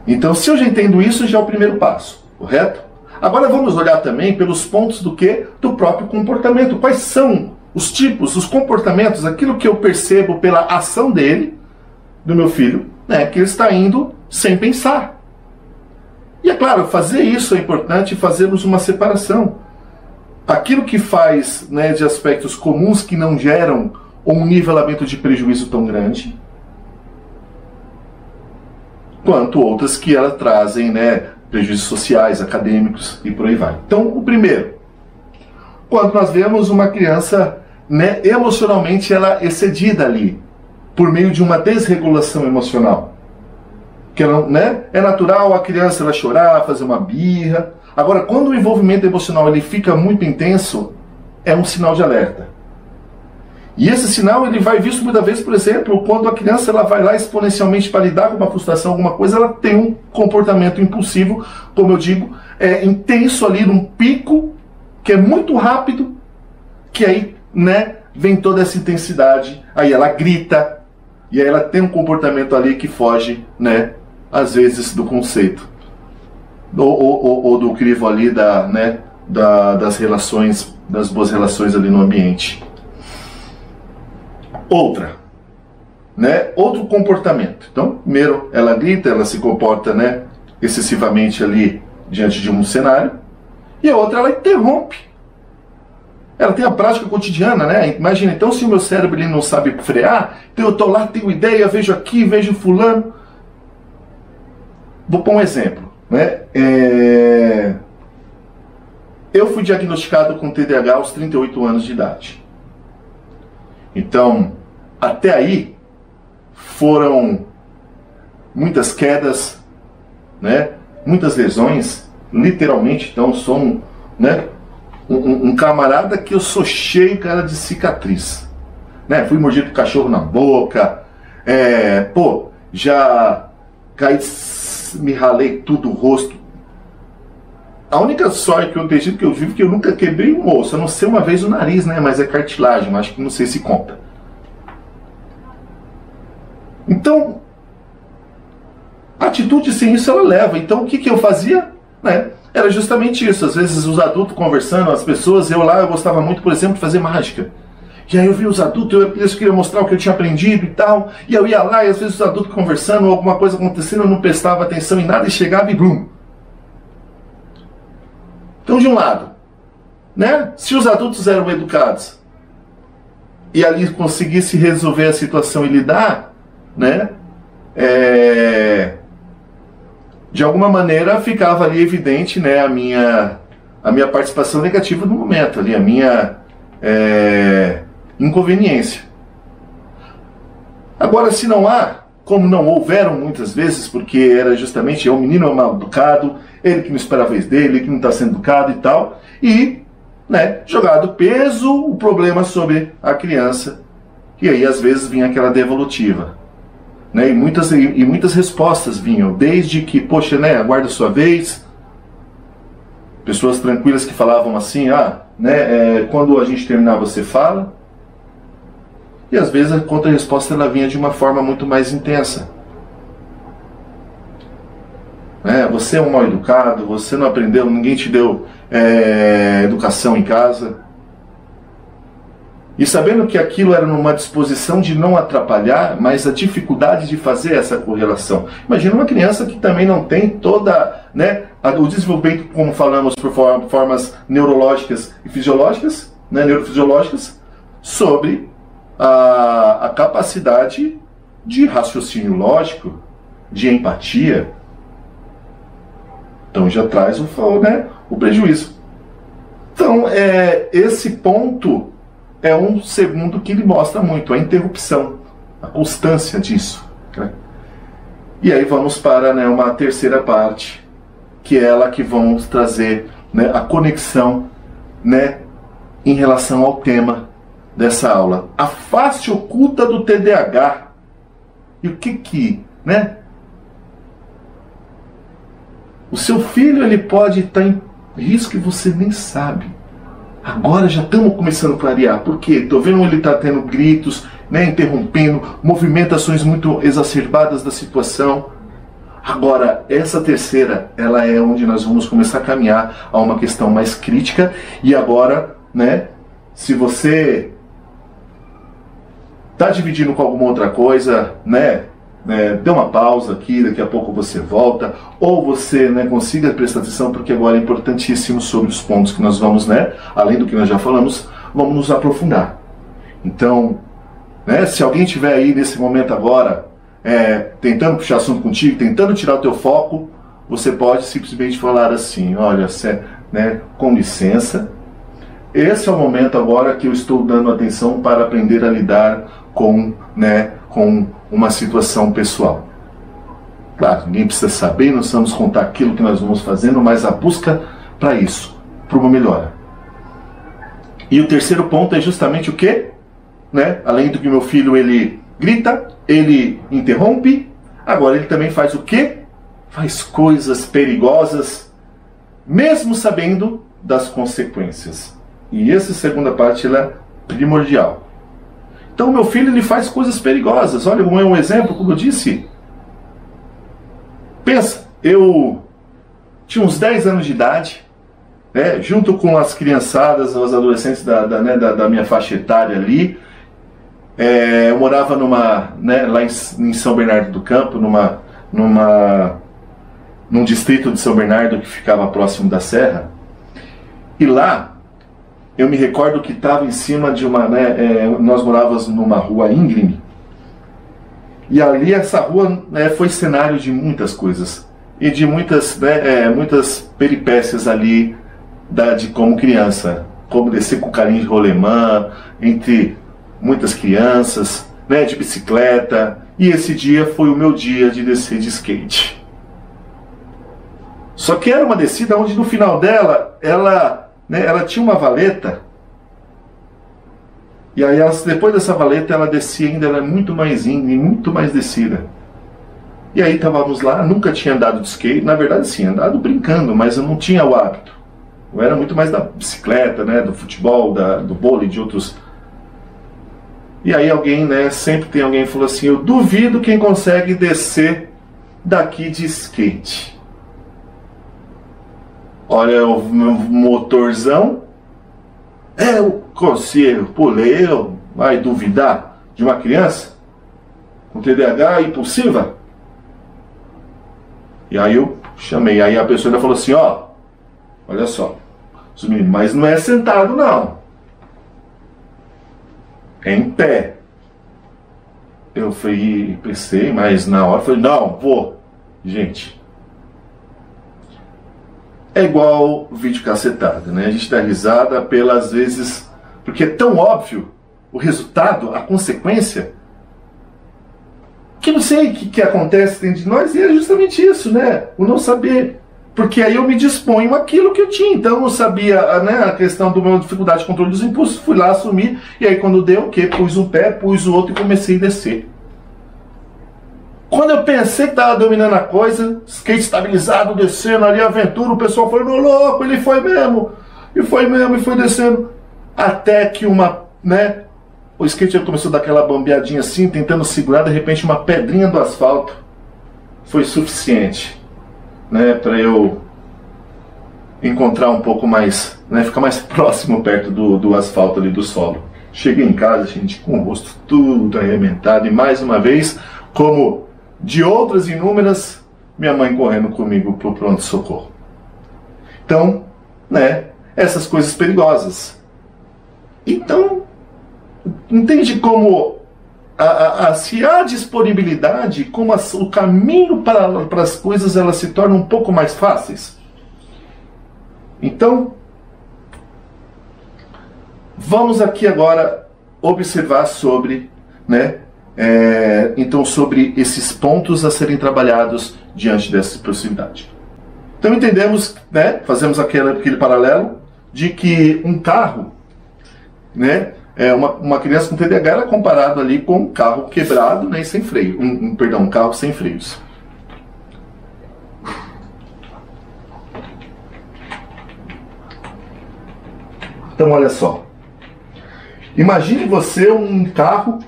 Então, se eu já entendo isso, já é o primeiro passo. correto? Agora vamos olhar também pelos pontos do que? Do próprio comportamento. Quais são os tipos, os comportamentos, aquilo que eu percebo pela ação dele, do meu filho, né, que ele está indo sem pensar. E é claro, fazer isso é importante, fazermos uma separação. Aquilo que faz, né, de aspectos comuns que não geram um nivelamento de prejuízo tão grande, quanto outras que elas trazem, né, prejuízos sociais, acadêmicos e por aí vai. Então, o primeiro, quando nós vemos uma criança, né, emocionalmente ela excedida ali, por meio de uma desregulação emocional. Que ela, né, é natural a criança ela chorar, fazer uma birra. Agora, quando o envolvimento emocional ele fica muito intenso, é um sinal de alerta. E esse sinal ele vai visto muitas vezes, por exemplo, quando a criança ela vai lá exponencialmente para lidar com uma frustração, alguma coisa, ela tem um comportamento impulsivo, como eu digo, intenso ali, num pico, que é muito rápido, que aí, né, vem toda essa intensidade, aí ela grita, e aí ela tem um comportamento ali que foge, né, às vezes do conceito, ou do crivo ali né, das relações, das boas relações ali no ambiente. Outro comportamento. Então, primeiro, ela grita, ela se comporta, né, excessivamente ali diante de um cenário. E a outra, ela interrompe. Ela tem a prática cotidiana, né? Imagina, então, se o meu cérebro ele não sabe frear, então eu estou lá, tenho ideia, vejo aqui, vejo fulano. Vou pôr um exemplo, né? Eu fui diagnosticado com TDAH aos 38 anos de idade. Então, até aí, foram muitas quedas, né? Muitas lesões, literalmente. Então, sou um camarada que eu sou cheio, cara, de cicatriz. Né? Fui mordido por cachorro na boca, já caí, me ralei tudo o rosto. A única sorte que eu acredito que eu vivo é que eu nunca quebrei um osso, a não ser uma vez o nariz, né? Mas é cartilagem, acho que não sei se conta. Então, a atitude sem isso ela leva. Então, o que eu fazia? Né? Era justamente isso. Às vezes os adultos conversando, as pessoas, eu gostava muito, por exemplo, de fazer mágica. E aí eu via os adultos, eu queria mostrar o que eu tinha aprendido e tal. E eu ia lá e às vezes os adultos conversando, alguma coisa acontecendo, eu não prestava atenção em nada e chegava e blum. Então, de um lado, né, se os adultos eram educados e ali conseguisse resolver a situação e lidar, né, de alguma maneira ficava ali evidente, né, a minha participação negativa no momento, ali, a minha inconveniência. Agora, se não há, como não houveram muitas vezes, porque era justamente o menino é mal educado, ele que não espera a vez dele, ele que não está sendo educado e tal, e, né, jogado peso o problema sobre a criança, e aí às vezes vinha aquela devolutiva, né, e muitas respostas vinham, desde que, poxa, né, aguarda a sua vez, pessoas tranquilas que falavam assim, quando a gente terminar você fala, e às vezes a contra-resposta ela vinha de uma forma muito mais intensa. Você é um mal educado, você não aprendeu, ninguém te deu educação em casa. E sabendo que aquilo era numa disposição de não atrapalhar, mas a dificuldade de fazer essa correlação. Imagina uma criança que também não tem toda, né, o desenvolvimento, como falamos, por formas neurológicas e fisiológicas, né, neurofisiológicas, sobre a capacidade de raciocínio lógico, de empatia. Então já traz o prejuízo. Então, esse ponto é um segundo que ele mostra muito, a interrupção, a constância disso. Né? E aí vamos para, né, uma terceira parte, que é ela que vamos trazer, né, a conexão, né, em relação ao tema dessa aula. A face oculta do TDAH. E o que, né? O seu filho ele pode estar em risco e você nem sabe. Agora já estamos começando a clarear. Por quê? Estou vendo ele está tendo gritos, né, interrompendo, movimentações muito exacerbadas da situação. Agora, essa terceira, ela é onde nós vamos começar a caminhar a uma questão mais crítica. E agora, né, se você está dividindo com alguma outra coisa, né, dê uma pausa aqui, daqui a pouco você volta, ou você, né, consiga prestar atenção, porque agora é importantíssimo sobre os pontos que nós vamos, né, além do que nós já falamos, vamos nos aprofundar. Então, né, se alguém estiver aí nesse momento agora, tentando puxar assunto contigo, tentando tirar o teu foco, você pode simplesmente falar assim: olha, né, com licença, esse é o momento agora que eu estou dando atenção para aprender a lidar com, né, com uma situação pessoal. Claro, ninguém precisa saber, nós vamos contar aquilo que nós vamos fazendo, mas a busca para isso, para uma melhora. E o terceiro ponto é justamente o quê? Né? Além do que meu filho, ele grita, ele interrompe, agora ele também faz o quê? Faz coisas perigosas, mesmo sabendo das consequências. E essa segunda parte, ela é primordial. Então, meu filho, ele faz coisas perigosas. Olha, um exemplo, como eu disse. Pensa, eu tinha uns 10 anos de idade, né, junto com as criançadas, os adolescentes da minha faixa etária ali. Eu morava lá em São Bernardo do Campo, num distrito de São Bernardo que ficava próximo da Serra. E lá, eu me recordo que estava em cima de nós morávamos numa rua íngreme. E ali essa rua foi cenário de muitas coisas. E de muitas peripécias ali de como criança. Como descer com carrinho de rolemã, entre muitas crianças, né, de bicicleta. E esse dia foi o meu dia de descer de skate. Só que era uma descida onde no final dela, ela tinha uma valeta. E aí depois dessa valeta ela descia ainda, ela é muito mais íngreme, muito mais descida. E aí estávamos lá, nunca tinha andado de skate, na verdade sim, andado brincando, mas eu não tinha o hábito. Eu era muito mais da bicicleta, né, do futebol, do vôlei, de outros. E aí alguém, sempre tem alguém que falou assim: eu duvido quem consegue descer daqui de skate. Olha o meu motorzão. Eu consigo, pulei, vai duvidar de uma criança com TDAH impulsiva? E aí eu chamei, aí a pessoa ainda falou assim: olha só, mas não é sentado não, é em pé. Eu pensei, mas na hora falei: não, vou. Gente, é igual vídeo cacetado, né? A gente dá risada pelas vezes, porque é tão óbvio o resultado, a consequência, que não sei o que acontece dentro de nós, e é justamente isso, né? O não saber. Porque aí eu me disponho àquilo que eu tinha. Então eu não sabia, né, a questão do meu dificuldade de controle dos impulsos, fui lá assumir, e aí quando deu o quê? Pus um pé, pus o outro e comecei a descer. Quando eu pensei que estava dominando a coisa, skate estabilizado, descendo ali, aventura, o pessoal foi no louco, ele foi mesmo, e foi descendo. Até que o skate começou a dar aquela bambeadinha assim, tentando segurar, de repente uma pedrinha do asfalto foi suficiente, né, para eu encontrar um pouco mais, né, ficar mais próximo perto do asfalto ali, do solo. Cheguei em casa, gente, com o rosto tudo arrebentado, e mais uma vez, como de outras inúmeras, minha mãe correndo comigo pro pronto-socorro. Então, né, essas coisas perigosas. Então, entende como se há disponibilidade, como o caminho para as coisas elas se tornam um pouco mais fáceis. Então, vamos aqui agora observar sobre, né, sobre esses pontos a serem trabalhados diante dessa possibilidade. Então entendemos, né, fazemos aquele paralelo de que um carro, né, uma criança com TDAH era comparado ali com um carro quebrado, né, e sem freio, um carro sem freios. Então olha só, imagine você um carro,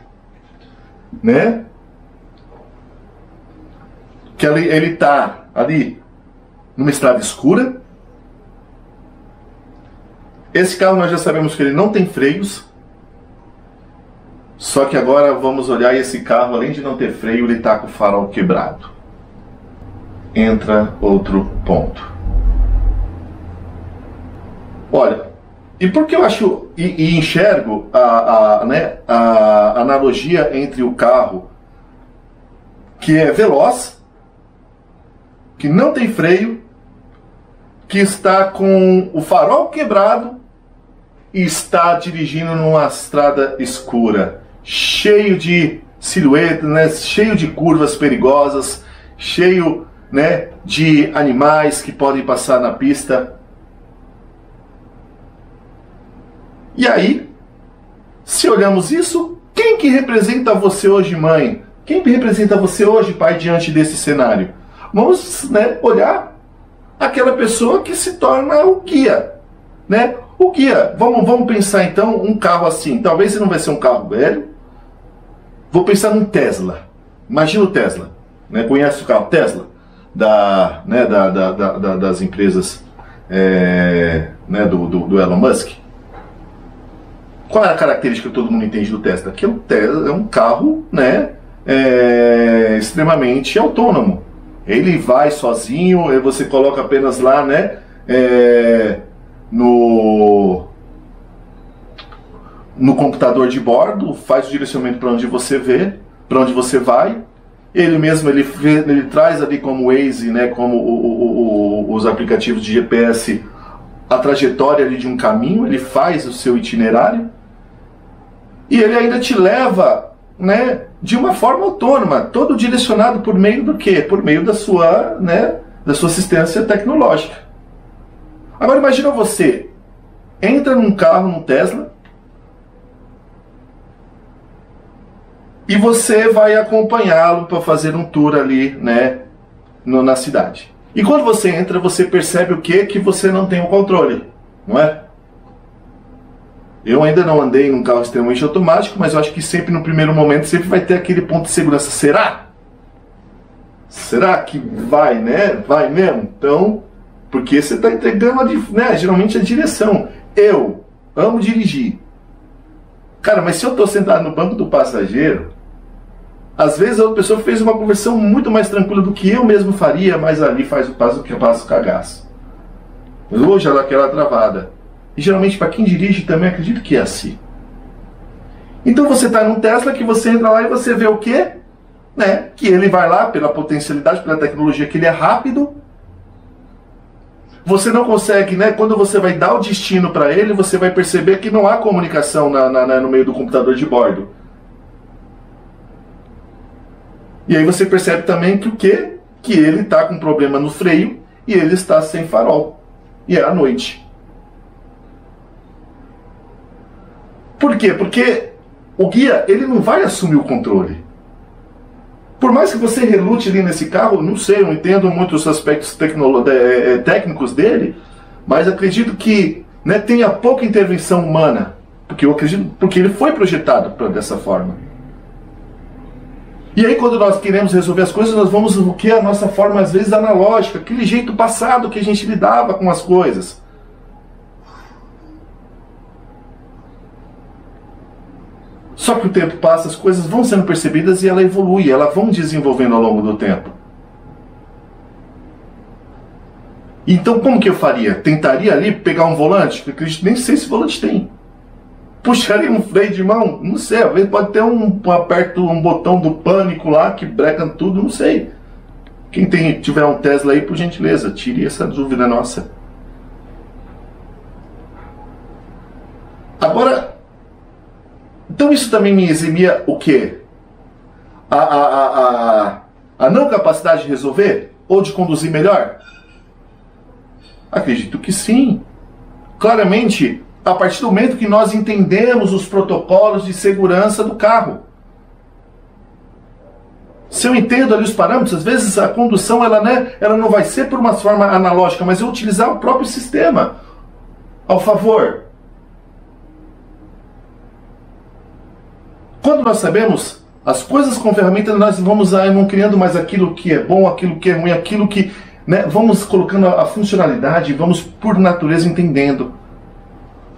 né, que ele está ali numa estrada escura. Esse carro nós já sabemos que ele não tem freios. Só que agora vamos olhar, e esse carro, além de não ter freio, ele está com o farol quebrado. Entra outro ponto. Olha, e por que eu acho e enxergo a analogia entre o carro que é veloz, que não tem freio, que está com o farol quebrado e está dirigindo numa estrada escura, cheio de silhuetas, né, cheio de curvas perigosas, cheio, né, de animais que podem passar na pista. E aí, se olhamos isso, quem que representa você hoje, mãe? Quem representa você hoje, pai, diante desse cenário? Vamos, né, olhar aquela pessoa que se torna o guia, né? O guia, vamos pensar então um carro assim. Talvez ele não vai ser um carro velho. Vou pensar num Tesla. Imagina o Tesla, né? Conhece o carro Tesla? Das empresas né, do Elon Musk. Qual é a característica que todo mundo entende do Tesla? Que o Tesla é um carro, né, extremamente autônomo. Ele vai sozinho, você coloca apenas lá, né, no computador de bordo, faz o direcionamento para onde você vê, para onde você vai. Ele mesmo ele traz ali como Waze, né, como os aplicativos de GPS, a trajetória ali de um caminho. Ele faz o seu itinerário e ele ainda te leva, né, de uma forma autônoma, todo direcionado por meio do quê? Por meio da sua, né, da sua assistência tecnológica. Agora imagina você entra num carro, num Tesla, e você vai acompanhá-lo para fazer um tour ali, né, na cidade. E quando você entra, você percebe o quê? Que você não tem o controle, não é? Eu ainda não andei num carro extremamente automático, mas eu acho que sempre no primeiro momento sempre vai ter aquele ponto de segurança. Será? Será que vai, né? Vai mesmo? Então, porque você está entregando, né, geralmente a direção. Eu amo dirigir. Cara, mas se eu estou sentado no banco do passageiro, às vezes a outra pessoa fez uma conversão muito mais tranquila do que eu mesmo faria, mas ali faz o passo que eu passo cagaço. Mas hoje ela aquela travada. E geralmente para quem dirige também acredito que é assim. Então você está num Tesla que você entra lá e você vê o quê? Né? Que ele vai lá pela potencialidade, pela tecnologia, que ele é rápido. Você não consegue, né? Quando você vai dar o destino para ele, você vai perceber que não há comunicação no meio do computador de bordo. E aí você percebe também que o quê? Que ele está com problema no freio e ele está sem farol. E é à noite. Por quê? Porque o guia, ele não vai assumir o controle. Por mais que você relute ali nesse carro, não sei, eu não entendo muito os aspectos técnicos dele, mas acredito que, né, tenha pouca intervenção humana, porque eu acredito, porque ele foi projetado dessa forma. E aí quando nós queremos resolver as coisas, nós vamos o que? A nossa forma às vezes analógica, aquele jeito passado que a gente lidava com as coisas. Só que o tempo passa, as coisas vão sendo percebidas e ela evolui, elas vão desenvolvendo ao longo do tempo. Então como que eu faria? Tentaria ali pegar um volante? Eu nem sei se volante tem. Puxaria um freio de mão? Não sei, às vezes pode ter aperto um botão do pânico lá que breca tudo, não sei. Quem tiver um Tesla aí, por gentileza, tire essa dúvida nossa. Agora, então isso também me eximia o quê? A não capacidade de resolver? Ou de conduzir melhor? Acredito que sim. Claramente, a partir do momento que nós entendemos os protocolos de segurança do carro. Se eu entendo ali os parâmetros, às vezes a condução ela não vai ser por uma forma analógica, mas eu utilizar o próprio sistema ao favor. Quando nós sabemos As coisas com ferramentas nós vamos não criando mais aquilo que é bom, aquilo que é ruim, aquilo que, né, vamos colocando a funcionalidade, vamos por natureza entendendo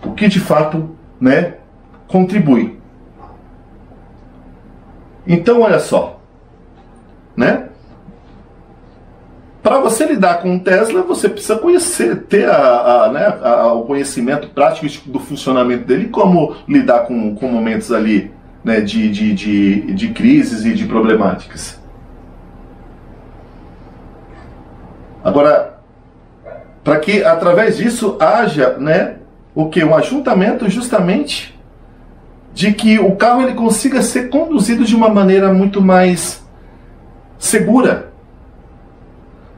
o que de fato, né, contribui. Então olha só, né? Para você lidar com um Tesla, você precisa conhecer, ter o conhecimento prático do funcionamento dele, como lidar com momentos ali, né, de crises e de problemáticas. Agora, para que através disso haja, né, o que? Um ajuntamento justamente de que o carro ele consiga ser conduzido de uma maneira muito mais segura.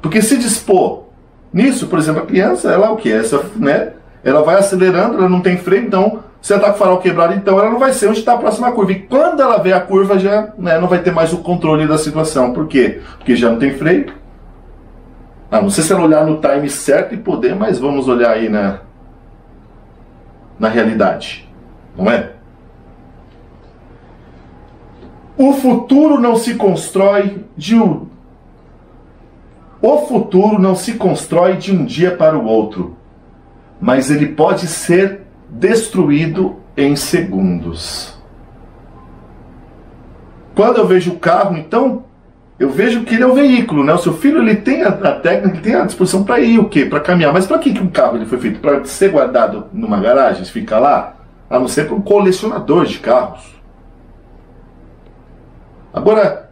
Porque se dispor nisso, por exemplo, a criança, ela o que? Né, ela vai acelerando, ela não tem freio, então se ela está com o farol quebrado, então ela não vai ser onde está a próxima curva. E quando ela vê a curva, já, né, não vai ter mais o controle da situação. Por quê? Porque já não tem freio. Não sei se ela olhar no time certo e poder, mas vamos olhar aí na realidade. Não é? O futuro não se constrói de um dia para o outro, mas ele pode ser destruído em segundos. Quando eu vejo o carro, então, eu vejo que ele é um veículo, né? O seu filho ele tem a técnica, ele tem a disposição para ir o quê? Para caminhar. Mas para que um carro ele foi feito? Para ser guardado numa garagem, ficar lá? A não ser para um colecionador de carros. Agora,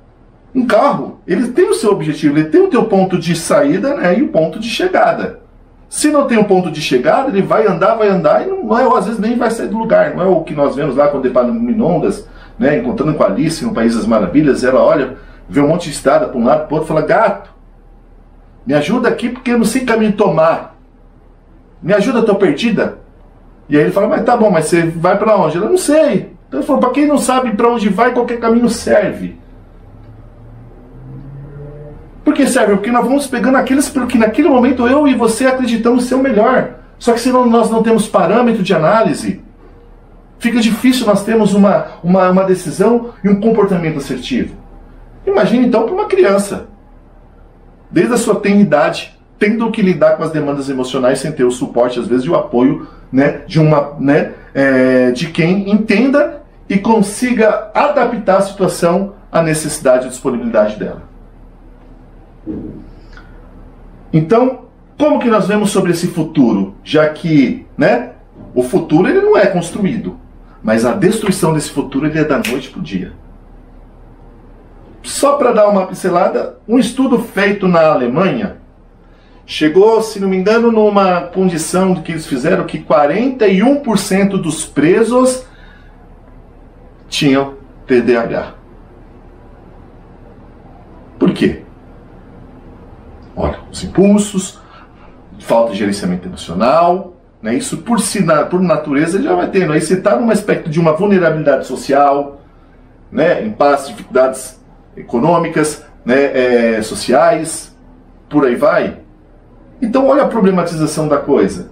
um carro, ele tem o seu objetivo, ele tem o teu ponto de saída, né, e o ponto de chegada. Se não tem um ponto de chegada, ele vai andar e não é, ou às vezes nem vai sair do lugar. Não é o que nós vemos lá quando depara em ondas, né, encontrando com a Alice no País das Maravilhas, ela olha, vê um monte de estrada para um lado, para o outro, fala: gato, me ajuda aqui porque eu não sei que caminho tomar. Me ajuda, eu estou perdida. E aí ele fala: mas tá bom, mas você vai para onde? Ela: não sei. Então ele falou: para quem não sabe para onde vai, qualquer caminho serve. Por que serve? Porque nós vamos pegando aqueles que naquele momento eu e você acreditamos ser o melhor. Só que se nós não temos parâmetro de análise, fica difícil nós termos uma decisão e um comportamento assertivo. Imagine então para uma criança, desde a sua tenridade, tendo que lidar com as demandas emocionais sem ter o suporte, às vezes, e o apoio, né, de quem entenda e consiga adaptar a situação à necessidade e disponibilidade dela. Então, como que nós vemos sobre esse futuro? Já que, né, o futuro ele não é construído, mas a destruição desse futuro ele é da noite para o dia. Só para dar uma pincelada, um estudo feito na Alemanha chegou, se não me engano, numa condição que eles fizeram que 41% dos presos tinham TDAH. Por quê? Olha, os impulsos, falta de gerenciamento emocional, né? Isso por natureza ele já vai tendo. Aí você está num aspecto de uma vulnerabilidade social, né? Impasse, dificuldades econômicas, né? Sociais, por aí vai. Então olha a problematização da coisa.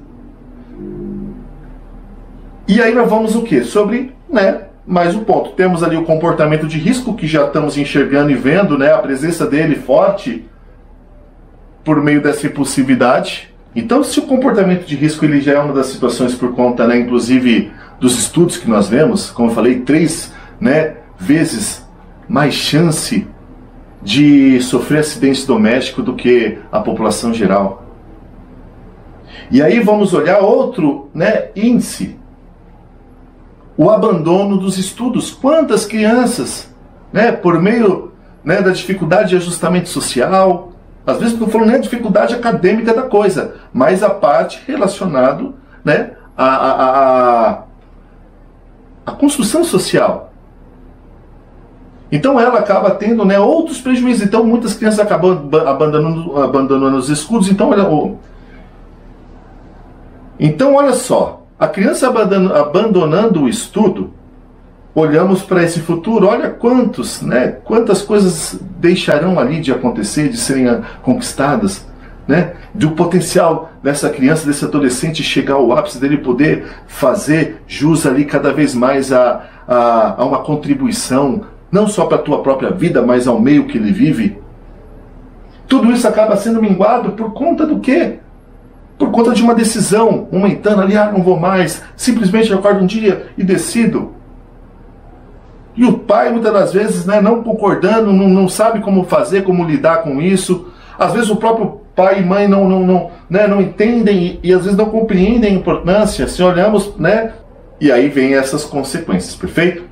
E aí nós vamos o quê? Sobre, né, mais um ponto. Temos ali o comportamento de risco, que já estamos enxergando e vendo, né, a presença dele forte por meio dessa impulsividade. Então, se o comportamento de risco ele já é uma das situações por conta, né, inclusive dos estudos que nós vemos, como eu falei, 3, né, vezes mais chance de sofrer acidente doméstico do que a população geral. E aí vamos olhar outro, né, índice, o abandono dos estudos. Quantas crianças, né, por meio, né, da dificuldade de ajustamento social, às vezes não estou falando nem a dificuldade acadêmica da coisa, mas a parte relacionada, né, a construção social. Então ela acaba tendo, né, outros prejuízos. Então muitas crianças acabam abandonando os estudos. Então olha só, a criança abandonando o estudo, olhamos para esse futuro, olha quantas coisas deixarão ali de acontecer, de serem conquistadas, né? Do potencial dessa criança, desse adolescente chegar ao ápice dele, poder fazer jus ali cada vez mais a uma contribuição, não só para a tua própria vida, mas ao meio que ele vive, tudo isso acaba sendo minguado por conta do quê? Por conta de uma decisão momentânea ali, não vou mais, simplesmente eu acordo um dia e decido. E o pai, muitas das vezes, não concordando, não sabe como fazer, como lidar com isso. Às vezes o próprio pai e mãe não entendem e às vezes não compreendem a importância, se olhamos, e aí vem essas consequências, perfeito?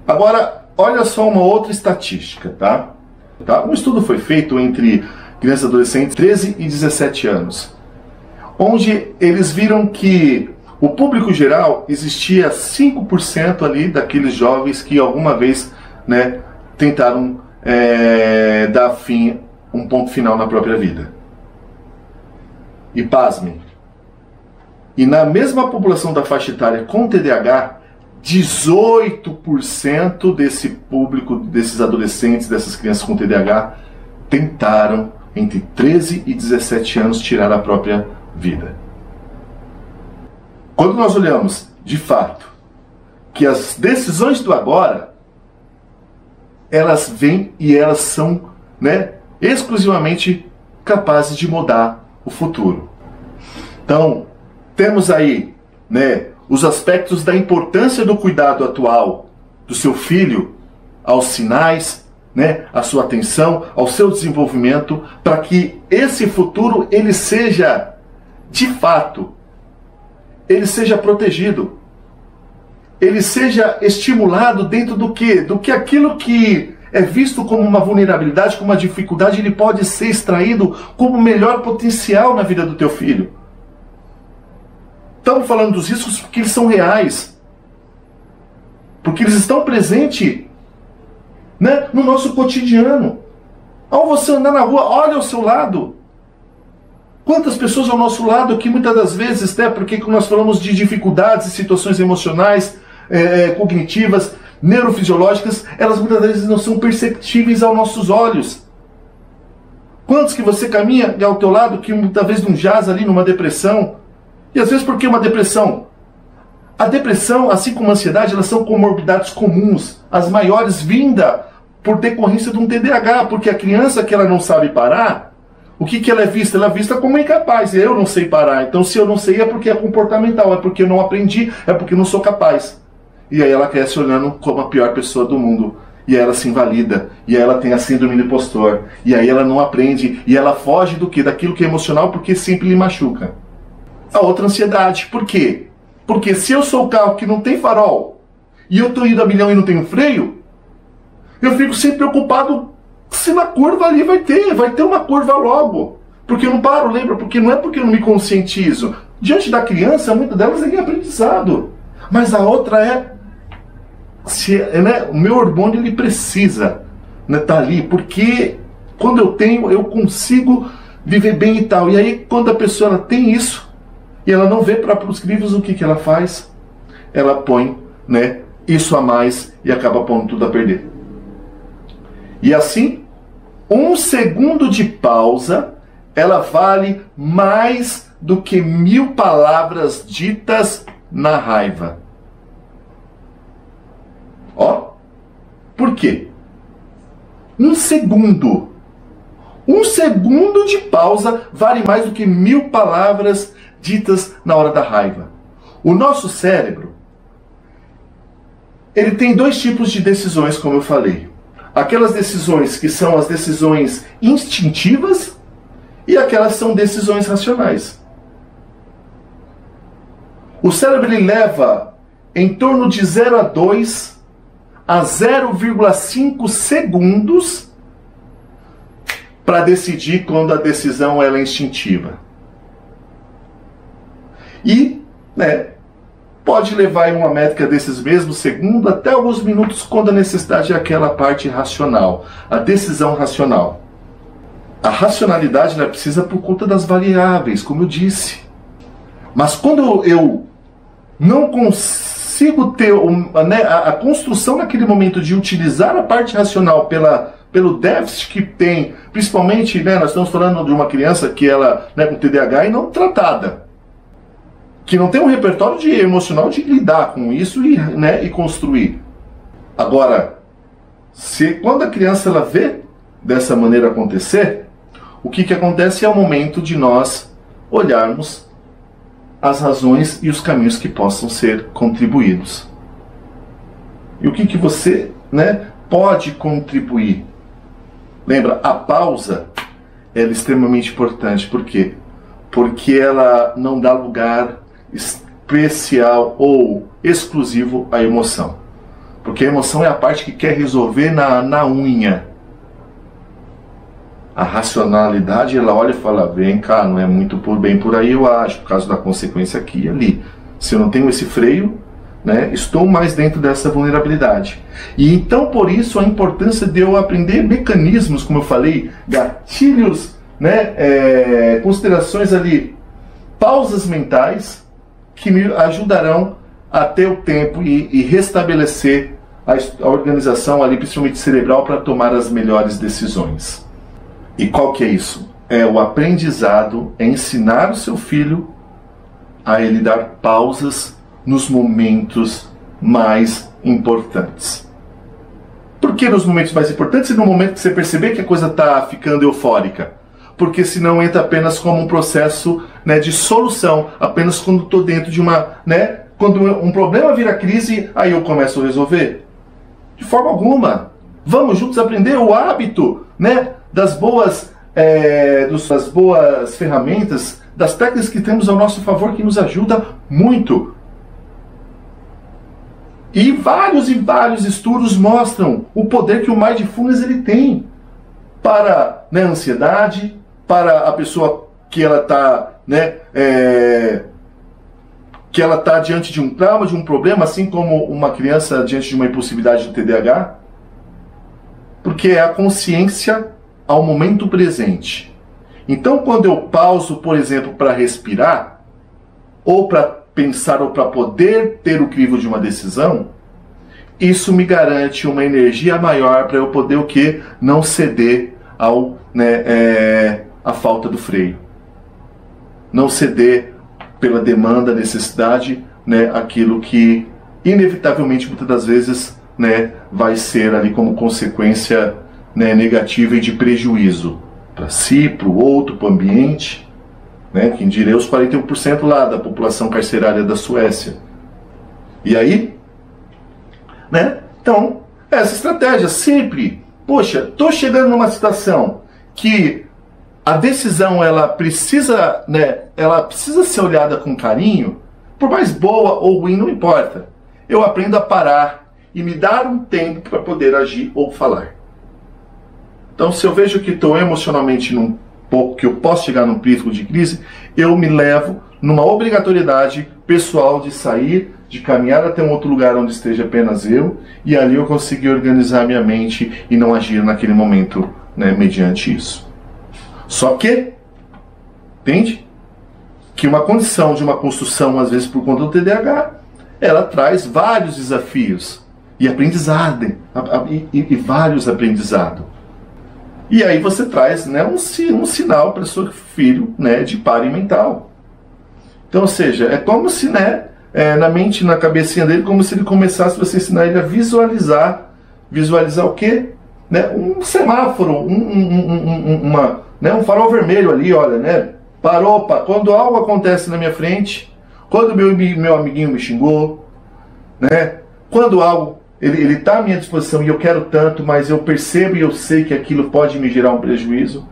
Agora, olha só uma outra estatística, tá? Um estudo foi feito entre crianças e adolescentes de 13 e 17 anos, onde eles viram que o público geral existia 5% ali daqueles jovens que alguma vez tentaram dar fim, um ponto final na própria vida. E pasmem, e na mesma população da faixa etária com TDAH, 18% desse público, desses adolescentes, dessas crianças com TDAH, tentaram, entre 13 e 17 anos, tirar a própria vida. Quando nós olhamos, de fato, que as decisões do agora, elas vêm e elas são, exclusivamente capazes de mudar o futuro. Então, temos aí, os aspectos da importância do cuidado atual do seu filho, aos sinais, a sua atenção, ao seu desenvolvimento, para que esse futuro ele seja, de fato, ele seja protegido, ele seja estimulado dentro do quê? Do que aquilo que é visto como uma vulnerabilidade, como uma dificuldade, ele pode ser extraído como o melhor potencial na vida do teu filho. Estamos falando dos riscos porque eles são reais, porque eles estão presentes no nosso cotidiano. Ao você andar na rua, olha ao seu lado. Quantas pessoas ao nosso lado que muitas das vezes, porque nós falamos de dificuldades e situações emocionais, cognitivas, neurofisiológicas, elas muitas vezes não são perceptíveis aos nossos olhos. Quantos que você caminha ao teu lado que muitas vezes não jaz ali numa depressão? E às vezes por que uma depressão? A depressão, assim como a ansiedade, elas são comorbidades comuns, as maiores vinda por decorrência de um TDAH, porque a criança que ela não sabe parar, o que ela é vista? Ela é vista como incapaz. Eu não sei parar. Então, se eu não sei, é porque é comportamental, é porque eu não aprendi, é porque eu não sou capaz. E aí ela cresce olhando como a pior pessoa do mundo. E aí ela se invalida. E aí ela tem a síndrome do impostor. E aí ela não aprende. E ela foge do quê? Daquilo que é emocional, porque sempre lhe machuca. A outra ansiedade. Por quê? Porque se eu sou o carro que não tem farol, e eu estou indo a milhão e não tenho freio, eu fico sempre preocupado se na curva ali vai ter uma curva logo. Porque eu não paro, lembra? Porque não é porque eu não me conscientizo. Diante da criança, muitas delas é aprendizado. Mas a outra o meu hormônio ele precisa tá ali. Porque quando eu tenho, eu consigo viver bem e tal. E aí quando a pessoa ela tem isso, e ela não vê para os livros, o que ela faz? Ela põe isso a mais e acaba pondo tudo a perder. E assim, 1 segundo de pausa, ela vale mais do que 1000 palavras ditas na raiva. Por quê? 1 segundo. 1 segundo de pausa vale mais do que 1000 palavras ditas na hora da raiva. O nosso cérebro, ele tem 2 tipos de decisões, como eu falei. Aquelas decisões que são as decisões instintivas e aquelas que são decisões racionais. O cérebro ele leva em torno de 0 a 2 a 0,5 segundos para decidir quando a decisão ela é instintiva. E pode levar em uma métrica desses mesmos segundos até alguns minutos quando a necessidade é aquela parte racional, a decisão racional. A racionalidade ela precisa por conta das variáveis, como eu disse. Mas quando eu não consigo ter a construção naquele momento de utilizar a parte racional pelo déficit que tem, principalmente, nós estamos falando de uma criança que ela com TDAH e não tratada, que não tem um repertório emocional de lidar com isso e construir. Agora, Quando a criança ela vê dessa maneira acontecer, o que acontece é o momento de nós olharmos as razões e os caminhos que possam ser contribuídos. E o que você, né, pode contribuir? Lembra, a pausa ela é extremamente importante. Por quê? Porque ela não dá lugar especial ou exclusivo à emoção. Porque a emoção é a parte que quer resolver na unha. A racionalidade, ela olha e fala, vem cá, não é muito bem por aí, eu acho, por causa da consequência aqui e ali. Se eu não tenho esse freio, né, estou mais dentro dessa vulnerabilidade. E então, por isso, a importância de eu aprender mecanismos, como eu falei, gatilhos, né, considerações ali, pausas mentais, que me ajudarão a ter o tempo e restabelecer a organização ali, principalmente cerebral, para tomar as melhores decisões. E qual que é isso? É o aprendizado, é ensinar o seu filho a ele dar pausas nos momentos mais importantes. Por que nos momentos mais importantes e no momento que você perceber que a coisa está ficando eufórica? Porque senão entra apenas como um processo, né, de solução, apenas quando estou dentro de uma... Né, quando um problema vira crise, aí eu começo a resolver. De forma alguma. Vamos juntos aprender o hábito, né, das boas ferramentas, das técnicas que temos ao nosso favor, que nos ajuda muito. E vários estudos mostram o poder que o Mindfulness ele tem para, né, a ansiedade, para a pessoa que ela está, né, que ela está diante de um trauma, de um problema, assim como uma criança diante de uma impulsividade do TDAH. Porque é a consciência ao momento presente. Então, quando eu pauso, por exemplo, para respirar, ou para pensar, ou para poder ter o crivo de uma decisão, isso me garante uma energia maior para eu poder o quê? Não ceder ao, né, à falta do freio. Não ceder pela demanda, necessidade, né, aquilo que inevitavelmente, muitas das vezes, né, vai ser ali como consequência, né, negativa e de prejuízo para si, para o outro, para o ambiente, né, quem diria os 41% lá da população carcerária da Suécia. E aí, né, então, essa estratégia sempre, poxa, estou chegando numa situação que a decisão ela precisa, né, ela precisa ser olhada com carinho, por mais boa ou ruim, não importa. Eu aprendo a parar e me dar um tempo para poder agir ou falar. Então, se eu vejo que estou emocionalmente que eu posso chegar num pico de crise, eu me levo numa obrigatoriedade pessoal de sair, de caminhar até um outro lugar onde esteja apenas eu, e ali eu conseguir organizar minha mente e não agir naquele momento, né, mediante isso. Só que, entende? Que uma condição de uma construção, às vezes por conta do TDAH, ela traz vários desafios e aprendizado, e vários aprendizados. E aí você traz, né, um sinal para o seu filho, né, de pare mental. Então, ou seja, é como se, né, na mente, na cabecinha dele, como se ele começasse, você ensinar ele a visualizar o quê? Né, um semáforo, né, um farol vermelho ali, olha, né, parou, quando algo acontece na minha frente, quando meu amiguinho me xingou, né, quando algo ele está à minha disposição e eu quero tanto, mas eu percebo e eu sei que aquilo pode me gerar um prejuízo,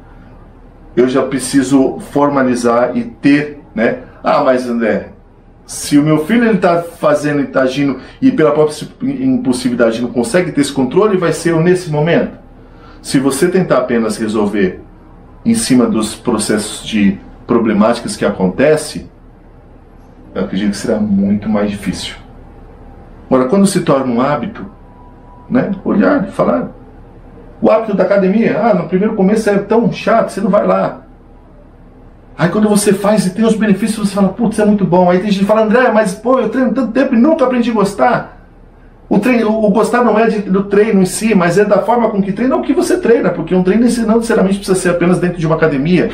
eu já preciso formalizar e ter, né? Ah, mas André, se o meu filho está fazendo e está agindo e pela própria impulsividade não consegue ter esse controle, vai ser nesse momento. Se você tentar apenas resolver em cima dos processos de problemáticas que acontecem, eu acredito que será muito mais difícil. Agora, quando se torna um hábito, né, olhar e falar, o hábito da academia, no primeiro começo é tão chato, você não vai lá. Aí quando você faz e tem os benefícios, você fala, putz, é muito bom. Aí tem gente que fala, André, mas pô, eu treino tanto tempo e nunca aprendi a gostar. O gostar não é do treino em si, mas é da forma com que treina, ou que você treina, porque um treino não necessariamente precisa ser apenas dentro de uma academia.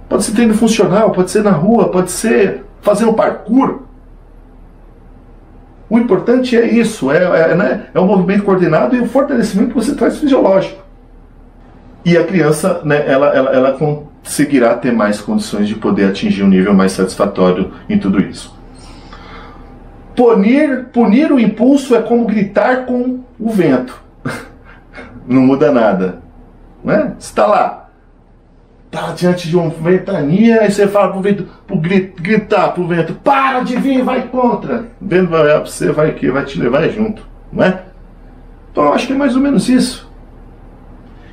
Pode ser treino funcional, pode ser na rua, pode ser fazendo parkour. O importante é isso, né, é o movimento coordenado e o fortalecimento que você traz fisiológico. E a criança, né, ela conseguirá ter mais condições de poder atingir um nível mais satisfatório em tudo isso. Punir o impulso é como gritar com o vento. Não muda nada. Né? Você está lá, está diante de uma ventania, aí você fala para o vento, gritar para o vento, para de vir, vai contra. O vento vai olhar para você, vai te levar junto. Não é? Então eu acho que é mais ou menos isso.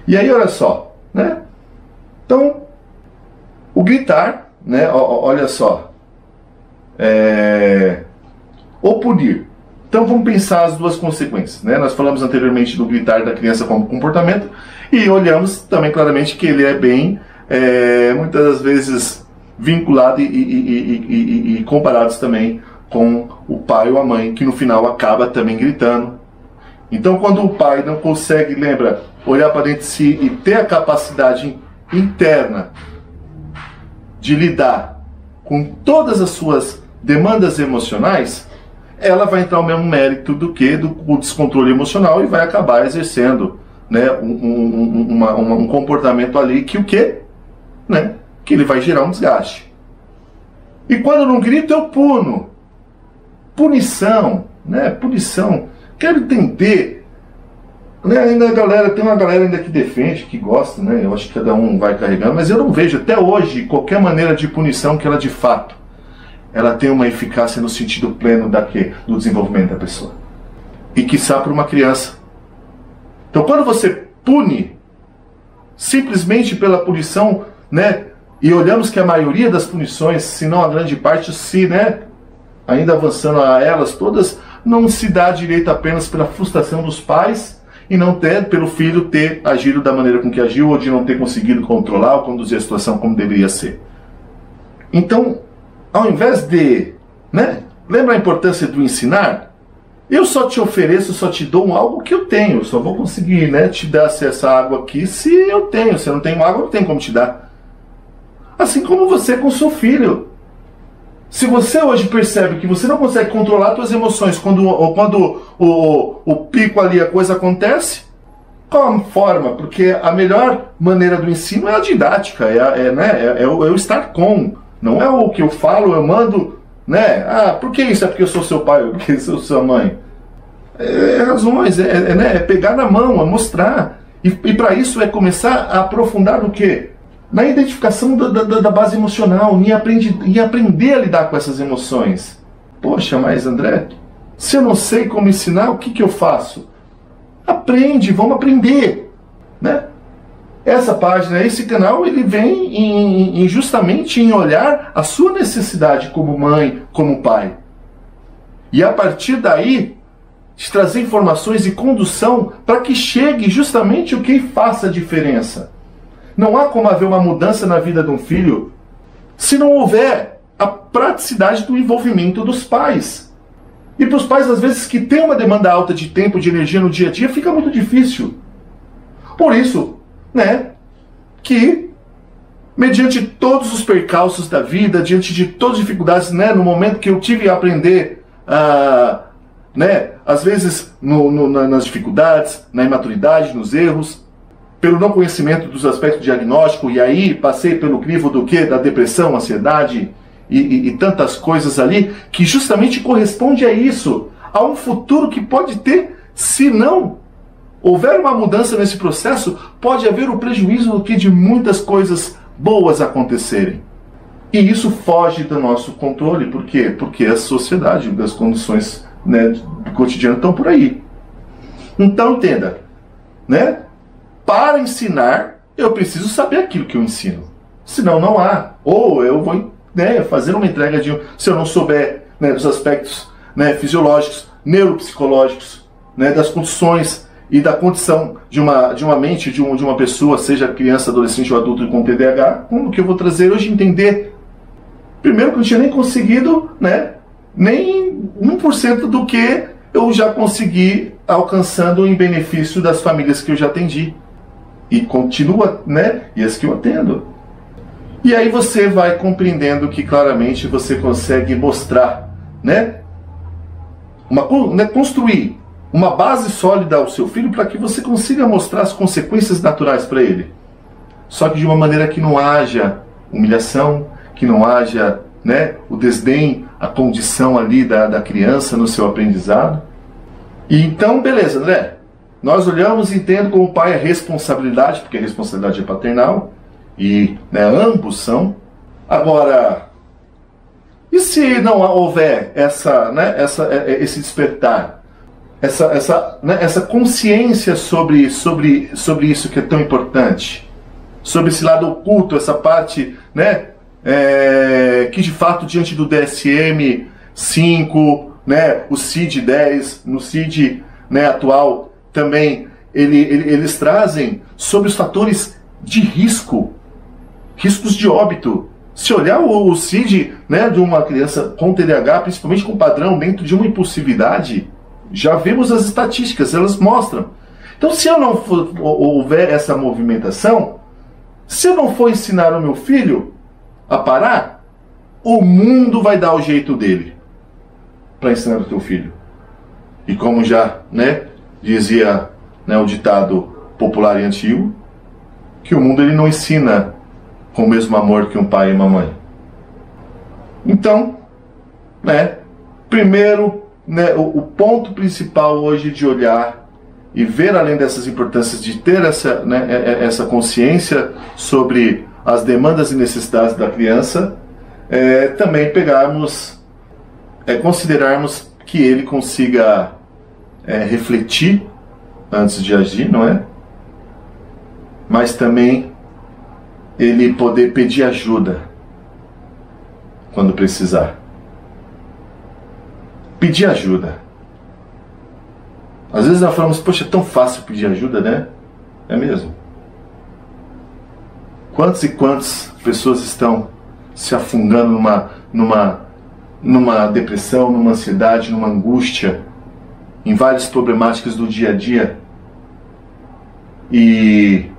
E aí, olha só, né? Então, o gritar, né? Olha só, ou punir. Então vamos pensar as duas consequências, né? Nós falamos anteriormente do gritar da criança como comportamento e olhamos também claramente que ele é bem, muitas das vezes, vinculado e comparados também com o pai ou a mãe, que no final acaba também gritando. Então quando o pai não consegue, lembra, olhar para dentro de si e ter a capacidade interna de lidar com todas as suas demandas emocionais, ela vai entrar no mesmo mérito do descontrole emocional e vai acabar exercendo, né, um comportamento ali que né, que ele vai gerar um desgaste. E quando eu não grito, eu puno. Punição, né, punição. Quero entender, né, ainda tem uma galera ainda que defende, que gosta, né, eu acho que cada um vai carregando, mas eu não vejo até hoje qualquer maneira de punição que ela de fato ela tem uma eficácia no sentido pleno do desenvolvimento da pessoa. E quiçá para uma criança. Então quando você pune, simplesmente pela punição, né, e olhamos que a maioria das punições, se não a grande parte, né, ainda avançando a elas todas, não se dá direito apenas pela frustração dos pais e não pelo filho ter agido da maneira com que agiu ou de não ter conseguido controlar ou conduzir a situação como deveria ser. Então, ao invés de, né, lembra a importância do ensinar? Eu só te ofereço, só te dou algo que eu tenho. Eu só vou conseguir, né, te dar essa água aqui se eu tenho. Se eu não tenho água, não tem como te dar. Assim como você com seu filho. Se você hoje percebe que você não consegue controlar suas emoções quando o pico ali, a coisa acontece, qual a forma? Porque a melhor maneira do ensino é a didática, é o estar com. Não é o que eu falo, eu mando, né? Ah, por que isso? É porque eu sou seu pai, porque eu sou sua mãe. Razões, né? Pegar na mão, é mostrar. E para isso é começar a aprofundar no quê? Na identificação da base emocional, em aprender a lidar com essas emoções. Poxa, mas André, se eu não sei como ensinar, o que eu faço? Aprende, vamos aprender, né? Essa página, esse canal, ele vem justamente em olhar a sua necessidade como mãe, como pai. E a partir daí, te trazer informações e condução para que chegue justamente o que faça a diferença. Não há como haver uma mudança na vida de um filho se não houver a praticidade do envolvimento dos pais. E para os pais, às vezes, que têm uma demanda alta de tempo, de energia no dia a dia, fica muito difícil. Por isso, né, que, mediante todos os percalços da vida, diante de todas as dificuldades, né, no momento que eu tive a aprender, né, às vezes nas dificuldades, na imaturidade, nos erros, pelo não conhecimento dos aspectos diagnósticos, e aí passei pelo crivo do quê? Da depressão, ansiedade e tantas coisas ali, que justamente corresponde a isso, a um futuro que pode ter, se não houver uma mudança nesse processo, pode haver o prejuízo de muitas coisas boas acontecerem. E isso foge do nosso controle. Por quê? Porque a sociedade, as condições, né, do cotidiano estão por aí. Então entenda, né? Para ensinar, eu preciso saber aquilo que eu ensino. Senão não há. Ou eu vou, né, fazer uma entrega se eu não souber, né, dos aspectos, né, fisiológicos, neuropsicológicos, né, das condições e da condição de uma mente, de uma pessoa, seja criança, adolescente ou adulto com TDAH, como que eu vou trazer hoje entender? Primeiro que eu não tinha nem conseguido, né, nem 1% do que eu já consegui alcançando em benefício das famílias que eu já atendi. E continua, né, e as que eu atendo. E aí você vai compreendendo que claramente você consegue mostrar, né, construir uma base sólida ao seu filho para que você consiga mostrar as consequências naturais para ele. Só que de uma maneira que não haja humilhação, que não haja, né, o desdém, a condição ali da criança no seu aprendizado. E então, beleza, André. Nós olhamos e entendo como o pai é responsabilidade, porque a responsabilidade é paternal, e, né, ambos são. Agora, e se não houver esse despertar, essa consciência sobre isso que é tão importante? Sobre esse lado oculto, essa parte, né, que de fato diante do DSM-5, né, o CID-10, no CID, né, atual também, eles trazem sobre os fatores de riscos de óbito. Se olhar o CID, né, de uma criança com TDAH, principalmente com padrão dentro de uma impulsividade, já vemos as estatísticas, elas mostram. Então, se eu não houver essa movimentação, se eu não for ensinar o meu filho a parar, o mundo vai dar o jeito dele para ensinar o teu filho. E como já, né, dizia, né, o ditado popular e antigo, que o mundo ele não ensina com o mesmo amor que um pai e uma mãe. Então, né, primeiro, né, o ponto principal hoje de olhar e ver além dessas importâncias, de ter essa consciência sobre as demandas e necessidades da criança, também considerarmos que ele consiga refletir antes de agir, não é? Mas também ele poder pedir ajuda quando precisar. Pedir ajuda. Às vezes nós falamos, poxa, é tão fácil pedir ajuda, né? É mesmo. Quantas e quantas pessoas estão se afundando numa depressão, numa ansiedade, numa angústia, em várias problemáticas do dia a dia, e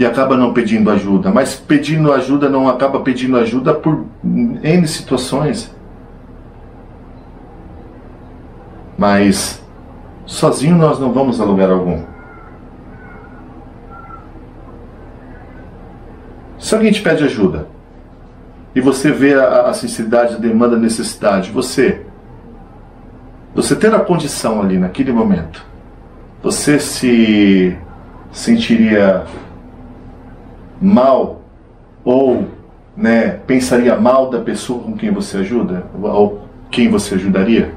acaba não pedindo ajuda, mas pedindo ajuda não acaba pedindo ajuda por N situações. Mas sozinho nós não vamos a lugar algum. Se alguém te pede ajuda e você vê a sinceridade, a demanda, a necessidade, você ter a condição ali naquele momento, você se sentiria mal ou, né, pensaria mal da pessoa com quem você ajuda ou quem você ajudaria?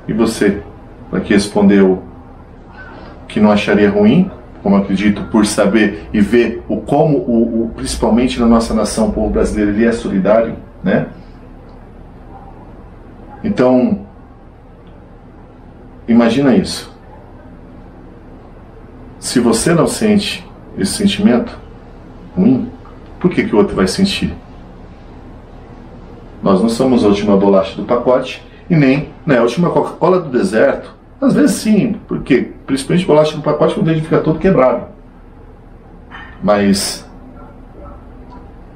E você, que respondeu que não acharia ruim, como acredito, por saber e ver como principalmente na nossa nação, o povo brasileiro, ele é solidário, né? Então, imagina isso. Se você não sente esse sentimento ruim, por que o outro vai sentir? Nós não somos a última bolacha do pacote e nem, né, a última Coca-Cola do deserto. Às vezes sim, porque principalmente bolacha do pacote quando ele fica todo quebrado. Mas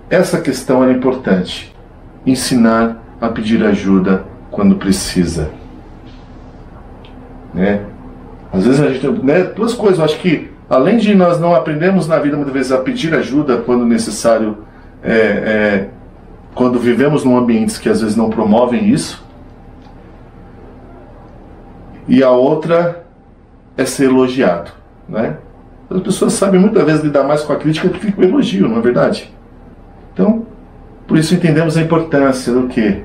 essa questão é importante. Ensinar a pedir ajuda quando precisa. Né? Às vezes a gente, né, duas coisas, eu acho que além de nós não aprendermos na vida muitas vezes a pedir ajuda quando necessário, quando vivemos num ambiente que às vezes não promovem isso, e a outra é ser elogiado, né? As pessoas sabem muitas vezes lidar mais com a crítica do que com o elogio, não é verdade? Então, por isso entendemos a importância do quê?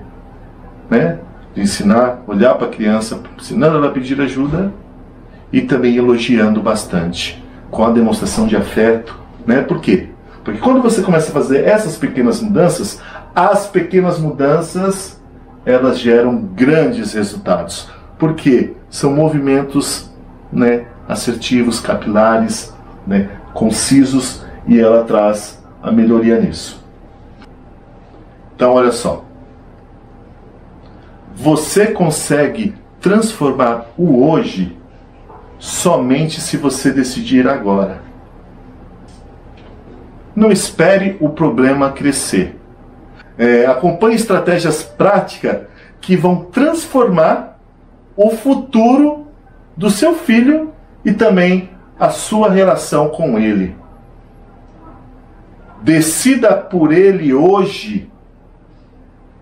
Né? De ensinar, olhar para a criança, ensinando ela a pedir ajuda e também elogiando bastante, com a demonstração de afeto, né? Por quê? Porque quando você começa a fazer essas pequenas mudanças, as pequenas mudanças, elas geram grandes resultados. Por quê? São movimentos, né, assertivos, capilares, né, concisos, e ela traz a melhoria nisso. Então, olha só. Você consegue transformar o hoje somente se você decidir agora. Não espere o problema crescer. Acompanhe estratégias práticas que vão transformar o futuro do seu filho e também a sua relação com ele. Decida por ele hoje,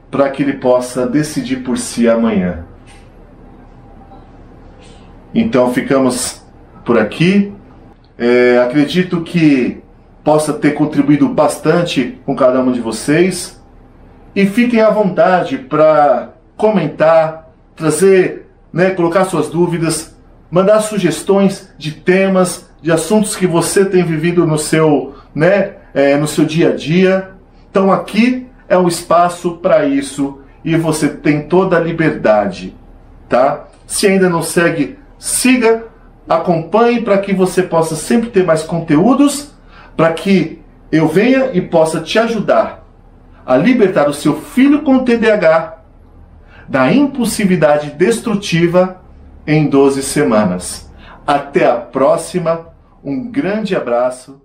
para que ele possa decidir por si amanhã. Então ficamos por aqui. Acredito que possa ter contribuído bastante com cada um de vocês. E fiquem à vontade para comentar, trazer, colocar suas dúvidas, mandar sugestões de temas, de assuntos que você tem vivido no seu, no seu dia a dia. Então aqui é um espaço para isso e você tem toda a liberdade, tá? Se ainda não segue, siga, acompanhe para que você possa sempre ter mais conteúdos, para que eu venha e possa te ajudar a libertar o seu filho com TDAH da impulsividade destrutiva em 12 semanas. Até a próxima, um grande abraço.